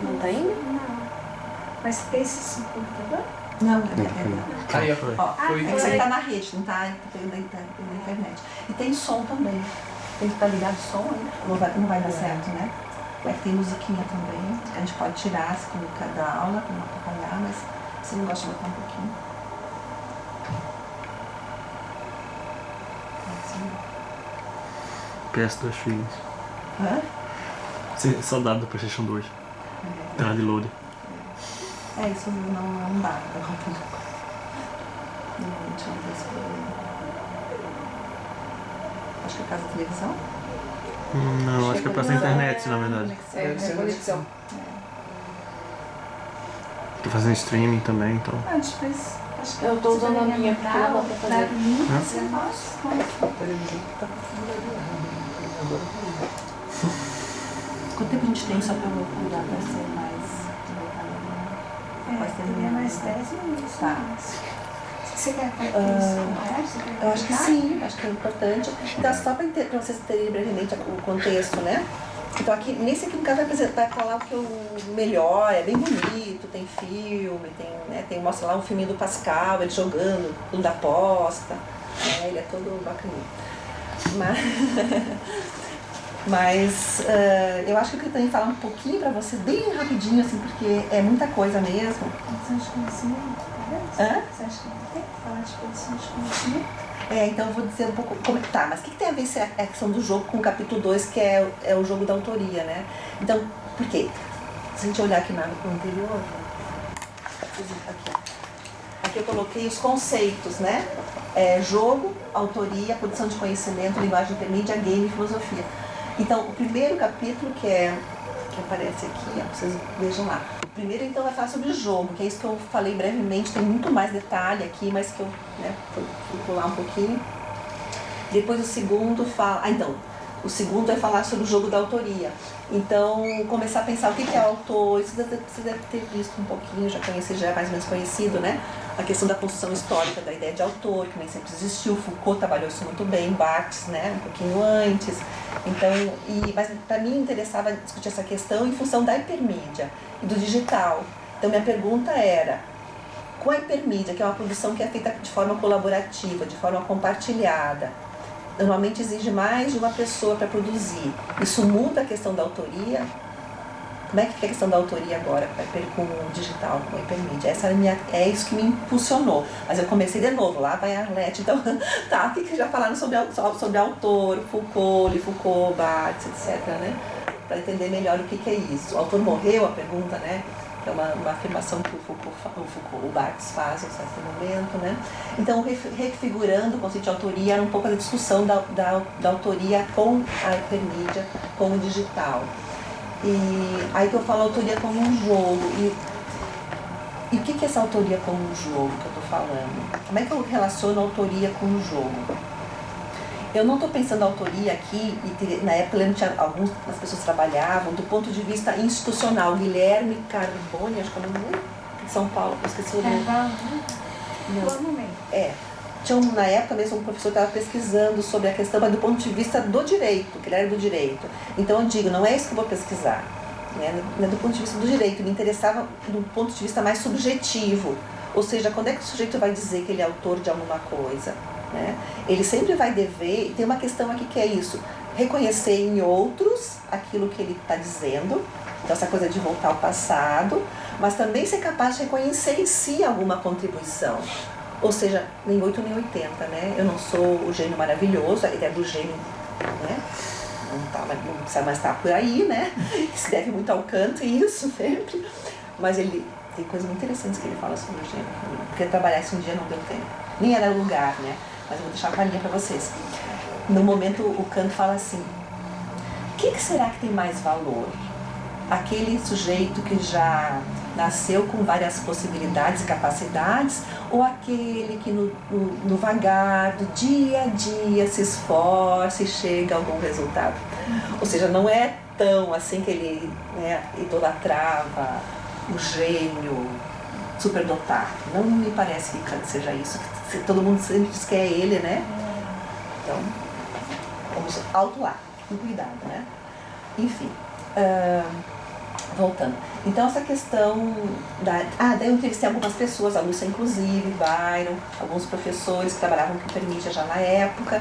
não tá indo? Não. Mas esse computador? Não, Aí, ó. ó, Foi. é que isso aí tá na rede, não tá na internet. E tem som também. Tem que estar ligado o som aí. Não vai dar certo, né? É que tem musiquinha também. A gente pode tirar se colocar da aula, pra não atrapalhar, mas você não gosta de botar um pouquinho. PS2 Feelings. Hã? Saudade do PlayStation 2. Terra de load. É, isso não dá pra contar. Deixa eu ver se foi. Acho que é por causa da televisão. Não, acho que é pra essa internet, na verdade. É conexão. Tô fazendo streaming também, então. Acho que Eu tô usando a minha porque não dá pra fazer. Quanto tempo a gente tem só pra eu cuidar pra ser mais. Teria mais 10 minutos. Tá. Você quer fazer isso? Eu acho que sim, acho que é importante. Então, só para vocês terem brevemente o contexto, né? Então, aqui, nesse aqui, no caso, vai falar o que o melhor, é bem bonito, tem filme, mostra lá um filminho do Pascal, ele jogando, um da aposta, né? Ele é todo bacaninho. Mas eu acho que eu queria também falar um pouquinho para vocês, bem rapidinho, assim, porque é muita coisa mesmo. Você acha que conhecimento? Hã? Você acha que não tem que falar de produção de conhecimento? Então eu vou dizer um pouco como tá, mas o que tem a ver essa questão do jogo com o capítulo 2, que é o jogo da autoria, né? Então, por quê? Se a gente olhar aqui no anterior, aqui eu coloquei os conceitos, né? Jogo, autoria, produção de conhecimento, linguagem intermídia, game e filosofia. Então, o primeiro capítulo, que aparece aqui, ó, vocês vejam lá. O primeiro, então, vai falar sobre jogo, que é isso que eu falei brevemente, tem muito mais detalhe aqui, mas que eu fui pular um pouquinho. Depois o segundo fala... o segundo vai falar sobre o jogo da autoria. Então, começar a pensar o que é o autor, isso você deve ter visto um pouquinho, já é mais ou menos conhecido, né? A questão da construção histórica da ideia de autor, que nem sempre existiu, Foucault trabalhou isso muito bem, Barthes, né? Um pouquinho antes. Então, mas para mim interessava discutir essa questão em função da hipermídia e do digital. Então, minha pergunta era, com a hipermídia, que é uma produção que é feita de forma colaborativa, de forma compartilhada, normalmente exige mais de uma pessoa para produzir. Isso muda a questão da autoria? Como é que fica a questão da autoria agora com o digital, com a hipermídia? É isso que me impulsionou. Mas eu comecei de novo, lá vai a Arlete, então tá, aqui que já falaram sobre autor, Foucault, Barthes, etc., né? Para entender melhor o que é isso. O autor morreu, a pergunta, né? É uma afirmação que o Barthes faz em um certo momento, né? Então, refigurando o conceito de autoria, era um pouco a discussão da autoria com a hipermídia, com o digital. E aí que eu falo autoria como um jogo. E o que é essa autoria como um jogo que eu estou falando? Como é que eu relaciono a autoria com o jogo? Eu não estou pensando a autoria aqui, e na época eu lembro que as pessoas trabalhavam do ponto de vista institucional. Guilherme Carboni, acho que é o nome de São Paulo, eu esqueci o nome. Na época mesmo um professor estava pesquisando sobre a questão, mas do ponto de vista do direito, que ele era do direito. Então eu digo, não é isso que eu vou pesquisar, né? Não é do ponto de vista do direito, me interessava do ponto de vista mais subjetivo. Ou seja, quando é que o sujeito vai dizer que ele é autor de alguma coisa? Né? Ele sempre vai dever, e tem uma questão aqui que é isso, reconhecer em outros aquilo que ele está dizendo, então essa coisa de voltar ao passado, mas também ser capaz de reconhecer em si alguma contribuição. Ou seja, nem 8 nem 80, né? Eu não sou o gênio maravilhoso, a ideia do gênio, né? Não precisa mais estar por aí, né? Se deve muito ao Kant, isso sempre. Mas ele tem coisas muito interessantes que ele fala sobre o gênio. Porque trabalhar isso um dia não deu tempo. Nem era lugar, né? Mas eu vou deixar a palhinha para vocês. No momento, o Kant fala assim, o que será que tem mais valor? Aquele sujeito que já nasceu com várias possibilidades e capacidades, ou aquele que no vagar, do dia a dia, se esforça e chega a algum resultado? Ou seja, não é tão assim que ele, né, idolatrava o gênio superdotado. Não me parece que Kant seja isso. Todo mundo sempre diz que é ele, né? Então, vamos auto lá, com cuidado, né? Enfim, voltando. Então essa questão daí eu entrevistei algumas pessoas, a Lúcia inclusive, Byron, alguns professores que trabalhavam com hipermídia já na época,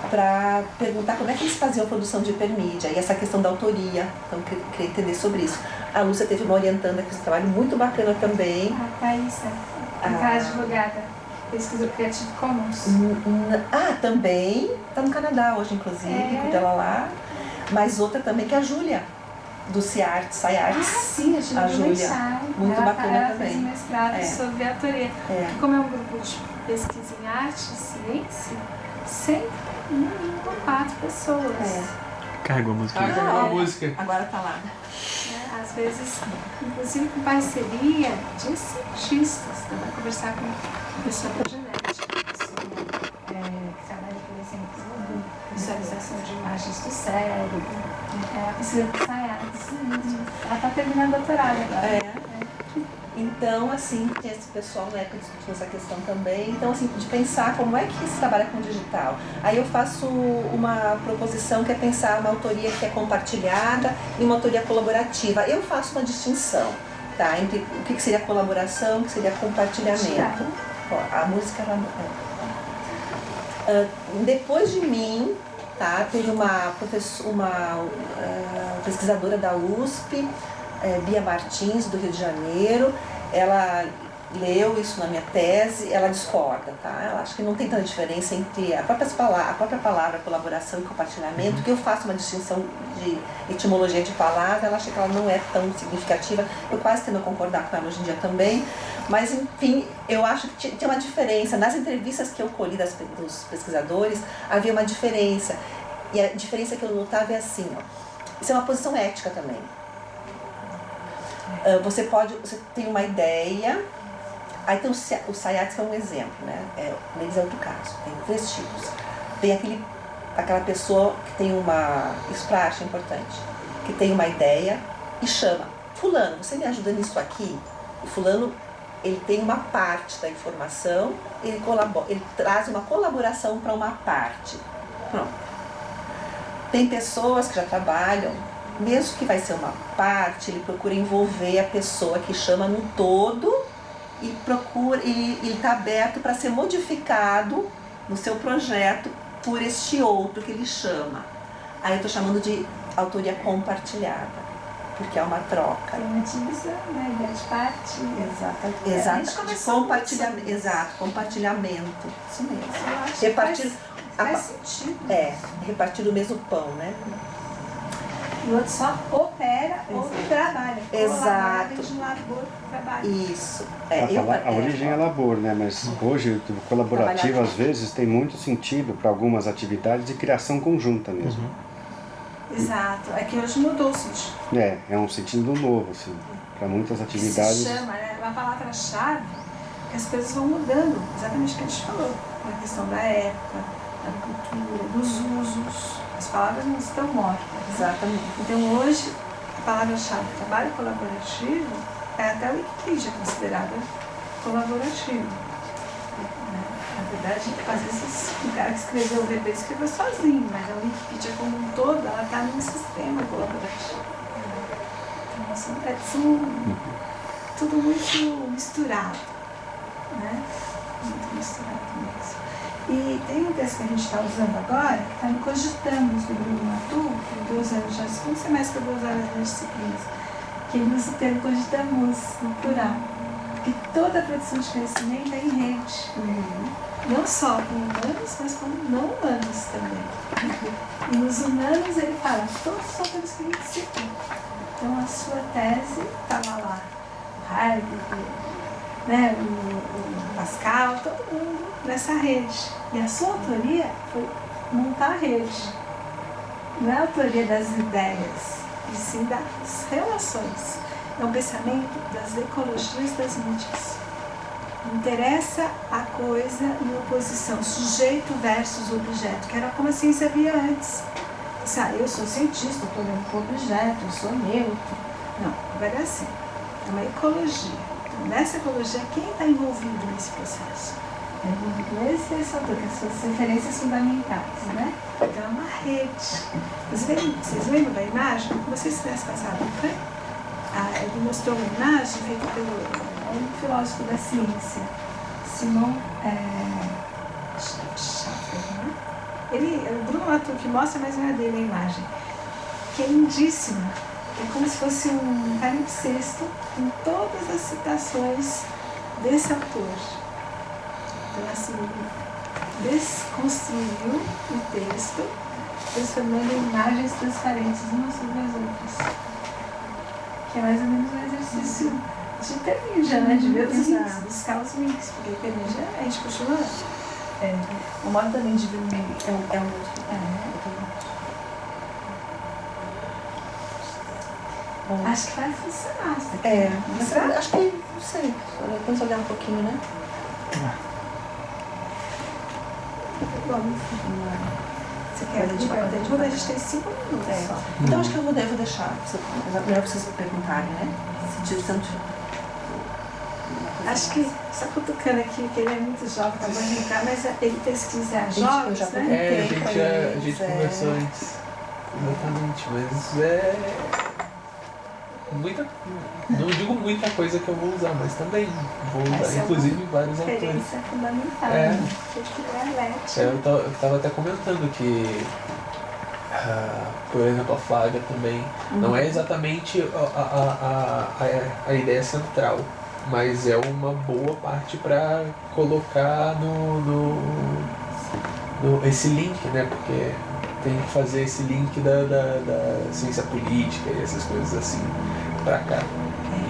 para perguntar como é que eles faziam a produção de hipermídia e essa questão da autoria. Então eu queria entender sobre isso. A Lúcia teve uma orientanda que fez um trabalho muito bacana também. A Thaísa, aquela advogada, pesquisa Creative Commons. Também, está no Canadá hoje, inclusive, cuida ela lá. Mas outra também, que é a Júlia, do SciArts. Sim, a Júlia. Muito bacana ela também. Fez um mestrado sobre autoria. Como é um grupo de pesquisa em arte e ciência, sempre no mínimo 4 pessoas. Carregou a música. Carregou a música. Agora tá lá. Às vezes, inclusive com parceria de cientistas. Então, vai conversar com uma pessoa da genética, que trabalha, por exemplo, visualização de imagens do cérebro. A pesquisa do SciArts. Ela está terminando o doutorado agora. Então, assim, tem esse pessoal na época discutindo essa questão também. Então, assim, de pensar como é que se trabalha com digital. Aí eu faço uma proposição que é pensar uma autoria que é compartilhada e uma autoria colaborativa. Eu faço uma distinção, tá? Entre o que seria colaboração e o que seria compartilhamento. A música, depois de mim, tá? Teve uma pesquisadora da USP, Bia Martins, do Rio de Janeiro. Ela leu isso na minha tese, ela discorda, tá? Ela acha que não tem tanta diferença entre a própria palavra colaboração e compartilhamento, que eu faço uma distinção de etimologia de palavra, ela acha que ela não é tão significativa. Eu quase tendo a concordar com ela hoje em dia também, mas enfim, eu acho que tem uma diferença. Nas entrevistas que eu colhi dos pesquisadores, havia uma diferença, e a diferença que eu notava é assim, isso é uma posição ética também. Você tem uma ideia, aí tem o SciArts, que é um exemplo, né? Neles é outro caso, tem 3 tipos. Tem aquela pessoa que tem isso pra arte é importante, que tem uma ideia e chama, fulano, você me ajuda nisso aqui? O fulano, ele tem uma parte da informação, ele traz uma colaboração para uma parte. Pronto. Tem pessoas que já trabalham, mesmo que vai ser uma parte, ele procura envolver a pessoa que chama no todo e ele está aberto para ser modificado no seu projeto por este outro que ele chama. Aí eu estou chamando de autoria compartilhada, porque é uma troca. Tem uma divisão, né? Ideia de parte. Exato. De compartilhamento. Exato, compartilhamento. Isso mesmo. Eu acho que faz sentido. Repartir o mesmo pão, né? E o outro só opera ou trabalha. Exato. De labor, trabalho. Isso. A origem é labor, né? Mas hoje o colaborativo às vezes tem muito sentido para algumas atividades de criação conjunta mesmo. Exato. É que hoje mudou o sentido. É um sentido novo, assim, para muitas atividades. Se chama, né? Uma palavra-chave, que as coisas vão mudando. Exatamente o que a gente falou. A questão da época, da cultura, dos usos. As palavras não estão mortas. Exatamente. Então hoje, a palavra-chave trabalho colaborativo é até o Wikipedia considerada colaborativo. Na verdade, às vezes o cara que escreveu o VB escreveu sozinho, mas a Wikipedia como um todo, ela está num sistema colaborativo. Então, são tudo muito misturado, né? Muito misturado mesmo. E tem um texto que a gente está usando agora, que está no Cogitamos, do Bruno Latour, que 2 anos já, segundo semestre que 2 horas das disciplinas, que ele usa o termo Cogitamos, no plural. Porque toda a produção de conhecimento é em rede. Não só com humanos, mas com não humanos também. E nos humanos ele fala, todos são aqueles que participam. Então a sua tese estava lá, o Heidegger, né, o Pascal, todo mundo nessa rede. E a sua autoria foi montar a rede. Não é a autoria das ideias, e sim das relações. É um pensamento das ecologias das mídias. Não interessa a coisa em oposição, sujeito versus objeto, que era como a ciência via antes. Eu sou cientista, estou olhando para o objeto, eu sou neutro. Não, vai dar assim. É uma ecologia. Então, nessa ecologia, quem está envolvido nesse processo? Está envolvido esse autor, que são as referências fundamentais, né? Então, é uma rede. Vocês lembram da imagem? Como vocês tivessem passado, não foi? ele mostrou uma imagem feita pelo um filósofo da ciência, Simon Schaffer, né? O Bruno Latour que mostra, mas não é dele a imagem, que é lindíssima. É como se fosse um palimpsesto com todas as citações desse autor. Então, assim, desconstruiu o texto, transformando em imagens transparentes umas sobre as outras. Que é mais ou menos um exercício de Pernilla, né? De ver os links, buscar os links, porque Pernilla a gente continua. O modo também de ver é um Acho que vai funcionar. Mas acho que, não sei, depois olhar um pouquinho, né? Bom, você quer a gente tem 5 minutos só. Então acho que eu vou deixar. Melhor vocês perguntarem, né? Se tanto. Acho que, só cutucando aqui, que ele é muito jovem, acabou de entrar, mas ele pesquisa jogos, eu já né? A gente conversou antes. Exatamente, mas não digo muita coisa que eu vou usar, mas também vou usar, inclusive vários autores. Experiência fundamental, Eu estava até comentando que, por exemplo, a Flávia também não é exatamente a ideia central, mas é uma boa parte para colocar no esse link, né? Porque tem que fazer esse link da ciência política e essas coisas assim pra cá.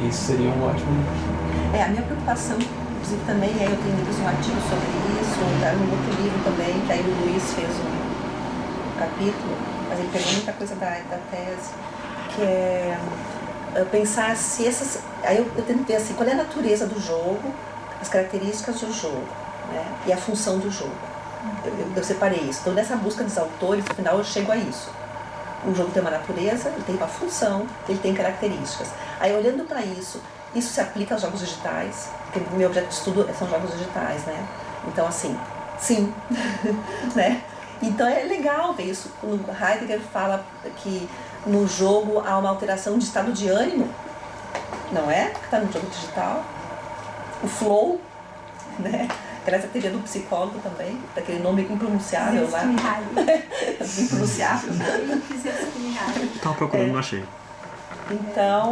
E isso seria um ótimo link. A minha preocupação, inclusive, também eu tenho lido um artigo sobre isso, tá no outro livro também, que aí o Luiz fez um capítulo, mas ele pegou muita coisa da tese, que é pensar se essas. Aí eu tento ver assim, qual é a natureza do jogo, as características do jogo, né? E a função do jogo. Eu separei isso. Então, nessa busca dos autores, no final eu chego a isso. O jogo tem uma natureza, ele tem uma função, ele tem características. Aí, olhando para isso se aplica aos jogos digitais, porque o meu objeto de estudo são jogos digitais, né? Então, assim, sim, né? Então, é legal ver isso. Quando Heidegger fala que no jogo há uma alteração de estado de ânimo, não é? Que está no jogo digital. O flow, né? Essa teoria do psicólogo também, daquele nome impronunciável lá. Impronunciável. Estava procurando, não achei. Então,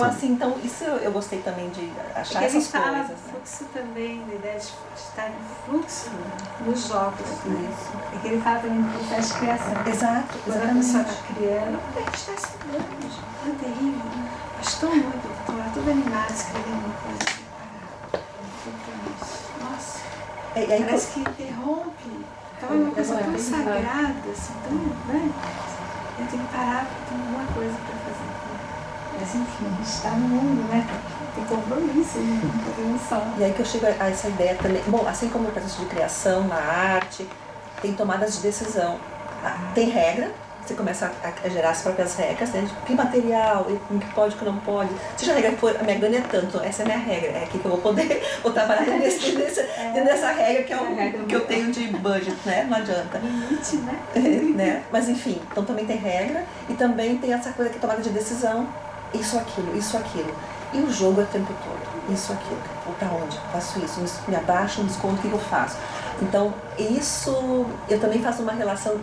isso eu gostei também de achar porque essas coisas. Ele fala fluxo também, a ideia de estar em fluxo nos jogos. Isso. Porque ele fala também do processo de criação. Exato, quando a pessoa está criando, a gente está estudando, é terrível. Acho tão muito, estou lá toda animada escrevendo uma coisa. Nossa. Parece que interrompe. Estava uma coisa tão sagrada, assim, tão, né? Eu tenho que parar, tem alguma coisa para fazer. Mas enfim, a gente está no mundo, né? Tem compromisso, não podemos só. E aí que eu chego a essa ideia também. Bom, assim como no processo de criação, na arte, tem tomadas de decisão. Tem regra, você começa a gerar as próprias regras, né? De que material, o que pode, o que não pode. Seja a regra que for, a minha grana é tanto, essa é a minha regra, é aqui que eu vou poder vou trabalhar dentro dessa regra que é o que eu tenho de budget, né? Não adianta. Limite, né? Né? Mas enfim, então também tem regra e também tem essa coisa que é tomada de decisão, isso, aquilo. E o jogo é o tempo todo, isso, aquilo. Vou pra onde? Faço isso, me abaixo, me escondo, o que eu faço? Então, isso, eu também faço uma relação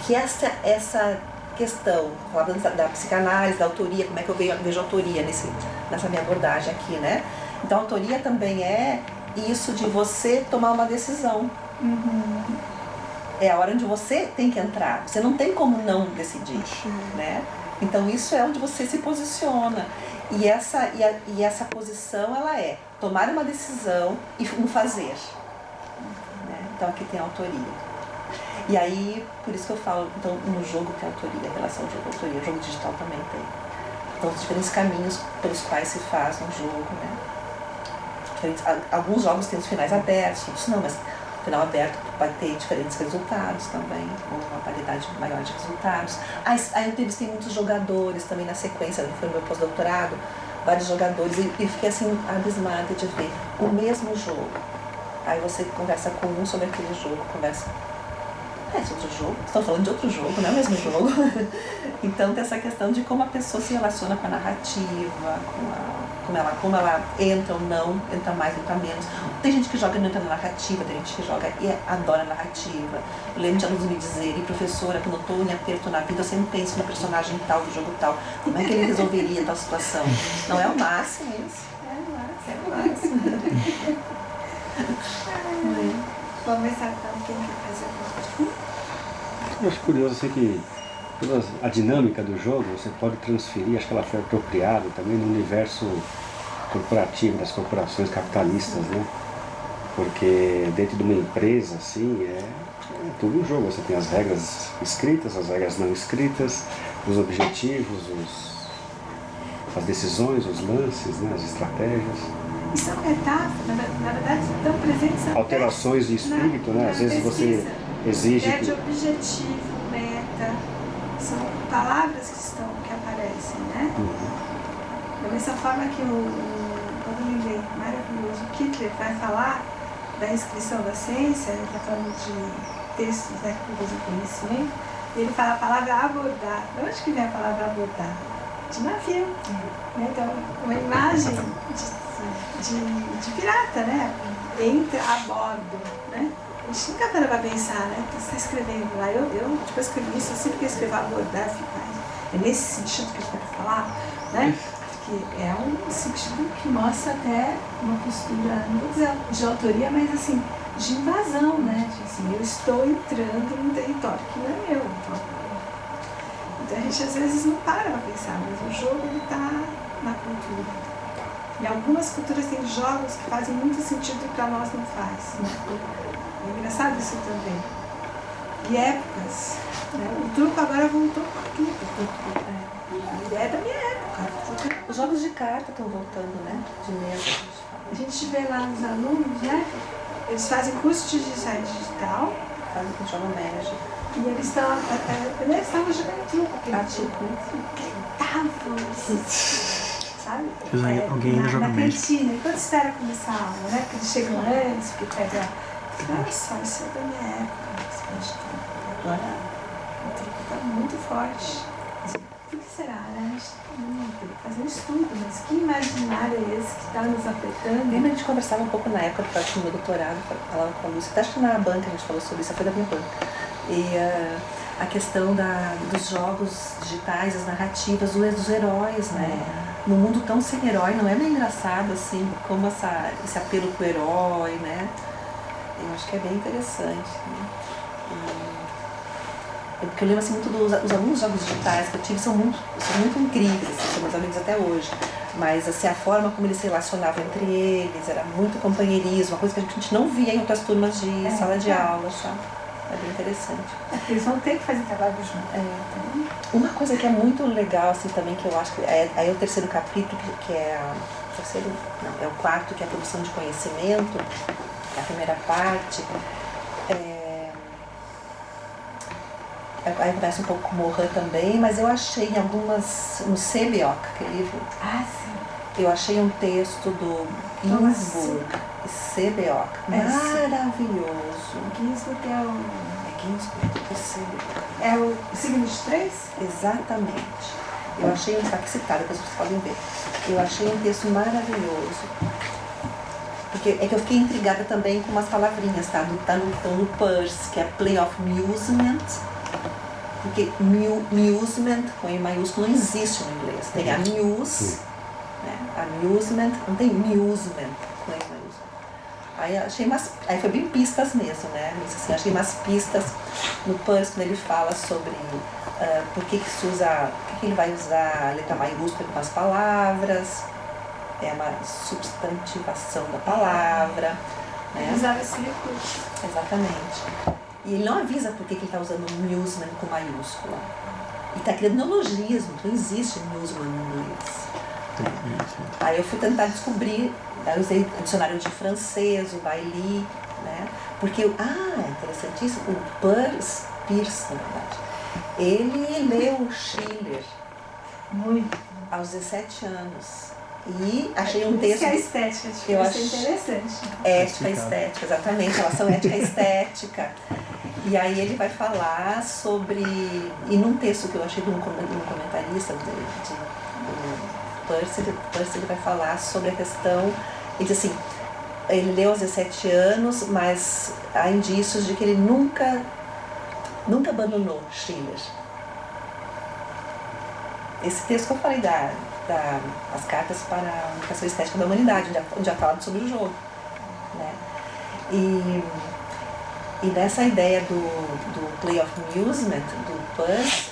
que essa questão, falando da psicanálise, da autoria, como é que eu vejo a autoria nessa minha abordagem aqui, né? Então, a autoria também é isso de você tomar uma decisão. Uhum. É a hora onde você tem que entrar. Você não tem como não decidir, né? Então, isso é onde você se posiciona. E essa posição, ela é tomar uma decisão e um fazer. Né? Então, aqui tem a autoria. E aí, por isso que eu falo, então, no jogo tem autoria, a relação jogo-autoria. O jogo digital também tem. Então, os diferentes caminhos pelos quais se faz um jogo, né? Alguns jogos têm os finais abertos, outros não, mas o final aberto vai ter diferentes resultados também, ou uma variedade maior de resultados. Aí eu entrevistei muitos jogadores também na sequência, foi no meu pós-doutorado, vários jogadores, e fiquei assim, abismada de ver o mesmo jogo. Aí você conversa com um sobre aquele jogo, conversa esse outro jogo, estão falando de outro jogo, não é o mesmo jogo. Então tem essa questão de como a pessoa se relaciona com a narrativa, como ela entra ou não, entra mais, entra menos. Tem gente que joga e não entra na narrativa, tem gente que joga e adora a narrativa. Eu lembro de alunos me dizerem, professora, quando eu estou em aperto na vida, eu sempre penso no personagem tal, do jogo tal, como é que ele resolveria tal situação. Não é o máximo isso? É o máximo. Vamos começar então, quem quer fazer alguma coisa? Eu acho curioso assim que toda a dinâmica do jogo você pode transferir, acho que ela foi apropriada também no universo corporativo, das corporações capitalistas, né? Porque dentro de uma empresa, assim, é tudo um jogo. Você tem as regras escritas, as regras não escritas, os objetivos, as decisões, os lances, né? As estratégias. E são metáforas, na verdade, estão presentes alterações de espírito, né? Às vezes você exige de objetivo, meta, são palavras que aparecem, né? Da mesma forma que quando eu lembrei, maravilhoso, o Kittler vai falar da inscrição da ciência, ele está falando de textos, né, que usam conhecimento, e ele fala a palavra abordar. De onde que vem a palavra abordar? De navio. Né? Então, uma imagem de pirata, né? Entra a bordo, né? A gente nunca para pra pensar, né? Você está escrevendo lá, eu escrevi isso, eu sempre que eu escrevo abordar, é nesse sentido que eu quero falar, né? Que é um sentido que mostra até uma postura, não vou dizer de autoria, mas assim, de invasão, né? Assim, eu estou entrando num território que não é meu. Então a gente às vezes não para pra pensar, mas o jogo ele está na cultura. E algumas culturas têm jogos que fazem muito sentido e para nós não faz. Né? É engraçado isso também. E épocas. Né? O truco agora voltou com tudo. A ideia é da minha época. Os jogos de carta estão voltando, né? De mesa. A gente vê lá os alunos, né? Eles fazem curso de design digital. Fazem que jogam Magic. E eles estavam jogando truco. Sabe? Alguém ainda joga na Magic. cantina, enquanto espera começar a aula, né? Porque eles chegam antes, porque pega. Olha só, isso é da minha época. Agora o truco está muito forte. Por que será, né? A gente tem que fazer um estudo, mas que imaginário é esse que está nos afetando? Lembra, a gente conversava um pouco na época que eu tinha meu doutorado, falava com a Lúcia, até acho que na banca a gente falou sobre isso, foi da minha banca. E a questão dos jogos digitais, as narrativas dos heróis, né? Num mundo tão sem herói, não é meio engraçado assim, como esse apelo pro herói, né? Eu acho que é bem interessante. Né? Porque eu lembro assim, muito os alunos dos jogos digitais que eu tive são muito incríveis, assim, são meus amigos até hoje. Mas assim, a forma como eles se relacionavam entre eles, era muito companheirismo, uma coisa que a gente não via em outras turmas de sala de aula, sabe? É bem interessante. Eles vão ter que fazer trabalho junto. Uma coisa que é muito legal assim também, que eu acho que é o terceiro capítulo, que é é o quarto, que é a produção de conhecimento, a primeira parte. Aí começa um pouco com Morin também, mas eu achei no Sebeok, aquele livro. Ah, sim. Eu achei um texto do Ginsburg, Sebeok, maravilhoso. Ginsburg é o... Ginsburg, o Sebeok. É o signo de 3? Exatamente. Eu achei está aqui citado, depois vocês podem ver. Eu achei um texto maravilhoso. Porque é que eu fiquei intrigada também com umas palavrinhas, tá? Tá no Peirce, que é Play of Musement. Porque musement, com E maiúsculo, não existe no inglês. Tem amuse, né? Amusement, não tem musement com E maiúsculo. Aí foi bem pistas mesmo, né? Assim, achei umas pistas no Peirce, quando ele fala sobre por que se usa, por que ele vai usar a letra maiúscula com as palavras, é uma substantivação da palavra. Né? Usava esse recurso. Exatamente. E ele não avisa por que ele está usando musement com maiúscula. E está criando neologismo, não existe musement no inglês. Aí eu fui tentar descobrir, aí eu usei o dicionário de francês, o Bailly, né? Porque, é interessantíssimo, o Peirce, na verdade, ele leu Schiller muito aos 17 anos. E achei um texto... Isso que é estética, eu achei interessante. Ética e estética, exatamente, relação ética e estética. E aí ele vai falar sobre, e num texto que eu achei de um comentarista do Peirce, ele vai falar sobre a questão, ele diz assim, ele leu aos 17 anos, mas há indícios de que ele nunca abandonou Schiller. Esse texto que eu falei as cartas para a educação estética da humanidade, onde é falado sobre o jogo, né? E nessa ideia do play of amusement, do Peirce,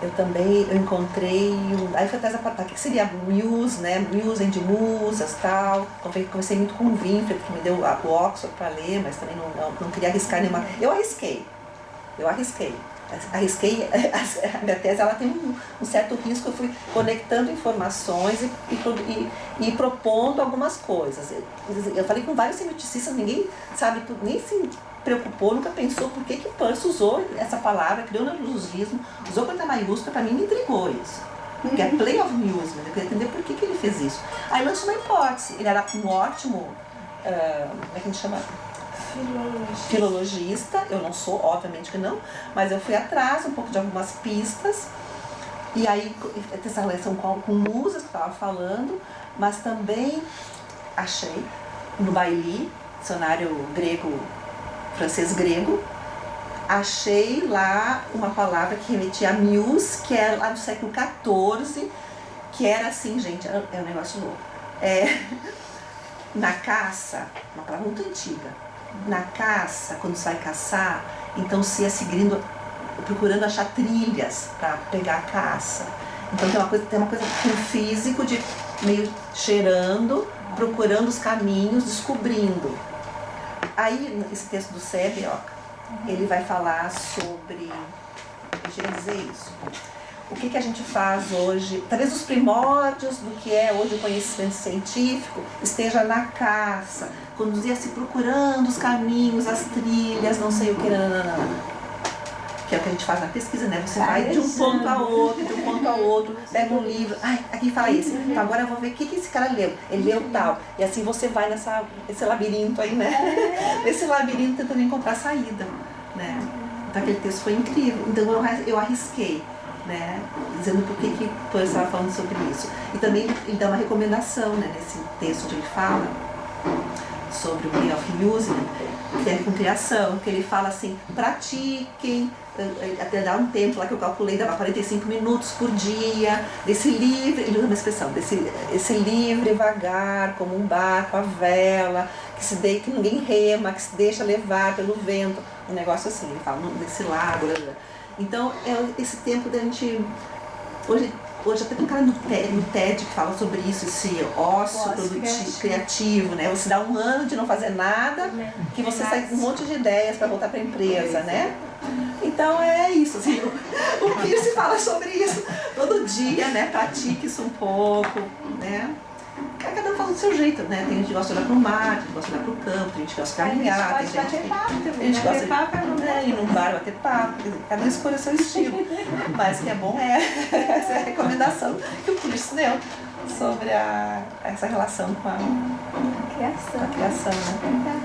eu também encontrei, aí foi atrás da que seria muse, né? Musing de musas, tal. Comecei muito com o Winfried, que me deu o Oxford para ler, mas também não queria arriscar nenhuma. Eu arrisquei. A minha tese ela tem um certo risco, eu fui conectando informações e propondo algumas coisas. Eu falei com vários semioticistas, ninguém sabe, nem se preocupou, nunca pensou por que Peirce usou essa palavra, criou o neologismo, usou com letra maiúscula, para mim me intrigou isso. Porque é play of amusement, eu queria entender por que ele fez isso. Aí lançou uma hipótese, ele era um ótimo, como é que a gente chama? Filologista, eu não sou, obviamente que não, mas eu fui atrás um pouco de algumas pistas, e aí essa relação com musas que eu estava falando, mas também achei no Bailly, dicionário francês-grego, achei lá uma palavra que remetia a muse, que é lá do século XIV, que era assim, gente, é um negócio louco. Na caça, uma palavra muito antiga. Na caça, quando você vai caçar, então se ia seguindo, procurando achar trilhas para pegar a caça. Então tem uma coisa com o físico de meio cheirando, procurando os caminhos, descobrindo. Aí, esse texto do Sebeok, ele vai falar sobre, deixa eu dizer isso, o que a gente faz hoje, talvez os primórdios do que é hoje o conhecimento científico esteja na caça, conduzir-se procurando os caminhos, as trilhas, não sei o que, que é o que a gente faz na pesquisa, né? Você vai de um ponto a outro, pega um livro, aqui fala isso, então agora eu vou ver o que esse cara leu, ele leu tal, e assim você vai nesse labirinto aí, né? Nesse labirinto tentando encontrar saída, né? Então aquele texto foi incrível, então eu arrisquei, né? Dizendo por que Peirce estava falando sobre isso. E também ele dá uma recomendação, né? Nesse texto onde ele fala sobre o play of amusement, que tem a ver com criação, que ele fala assim, pratiquem, até dar um tempo lá que eu calculei, dava 45 minutos por dia, desse livre, ele usa uma expressão, esse livre, vagar, como um barco, a vela, que ninguém rema, que se deixa levar pelo vento, um negócio assim, ele fala, desse lago, então é esse tempo da gente, hoje até tem um cara no TED que fala sobre isso, esse ócio produtivo, criativo, né? Você dá um ano de não fazer nada, que você sai com um monte de ideias para voltar para a empresa, né? Então é isso, assim, o Peirce fala sobre isso todo dia, né? Pratique isso um pouco, né? Cada um fala do seu jeito, né? Tem gente que gosta de olhar para o mar, tem gente que gosta de olhar para o campo, tem gente que gosta de caminhar, tem gente que gosta de ir num bar, bater papo, cada um escolhe o seu estilo. Mas o que é bom essa é a recomendação que o Peirce deu sobre essa relação com a criação, né?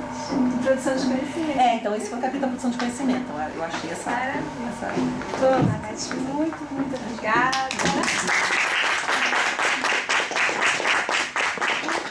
Produção de conhecimento. Então esse foi o capítulo da produção de conhecimento. Eu achei essa... Maravilha. Nath, muito obrigada.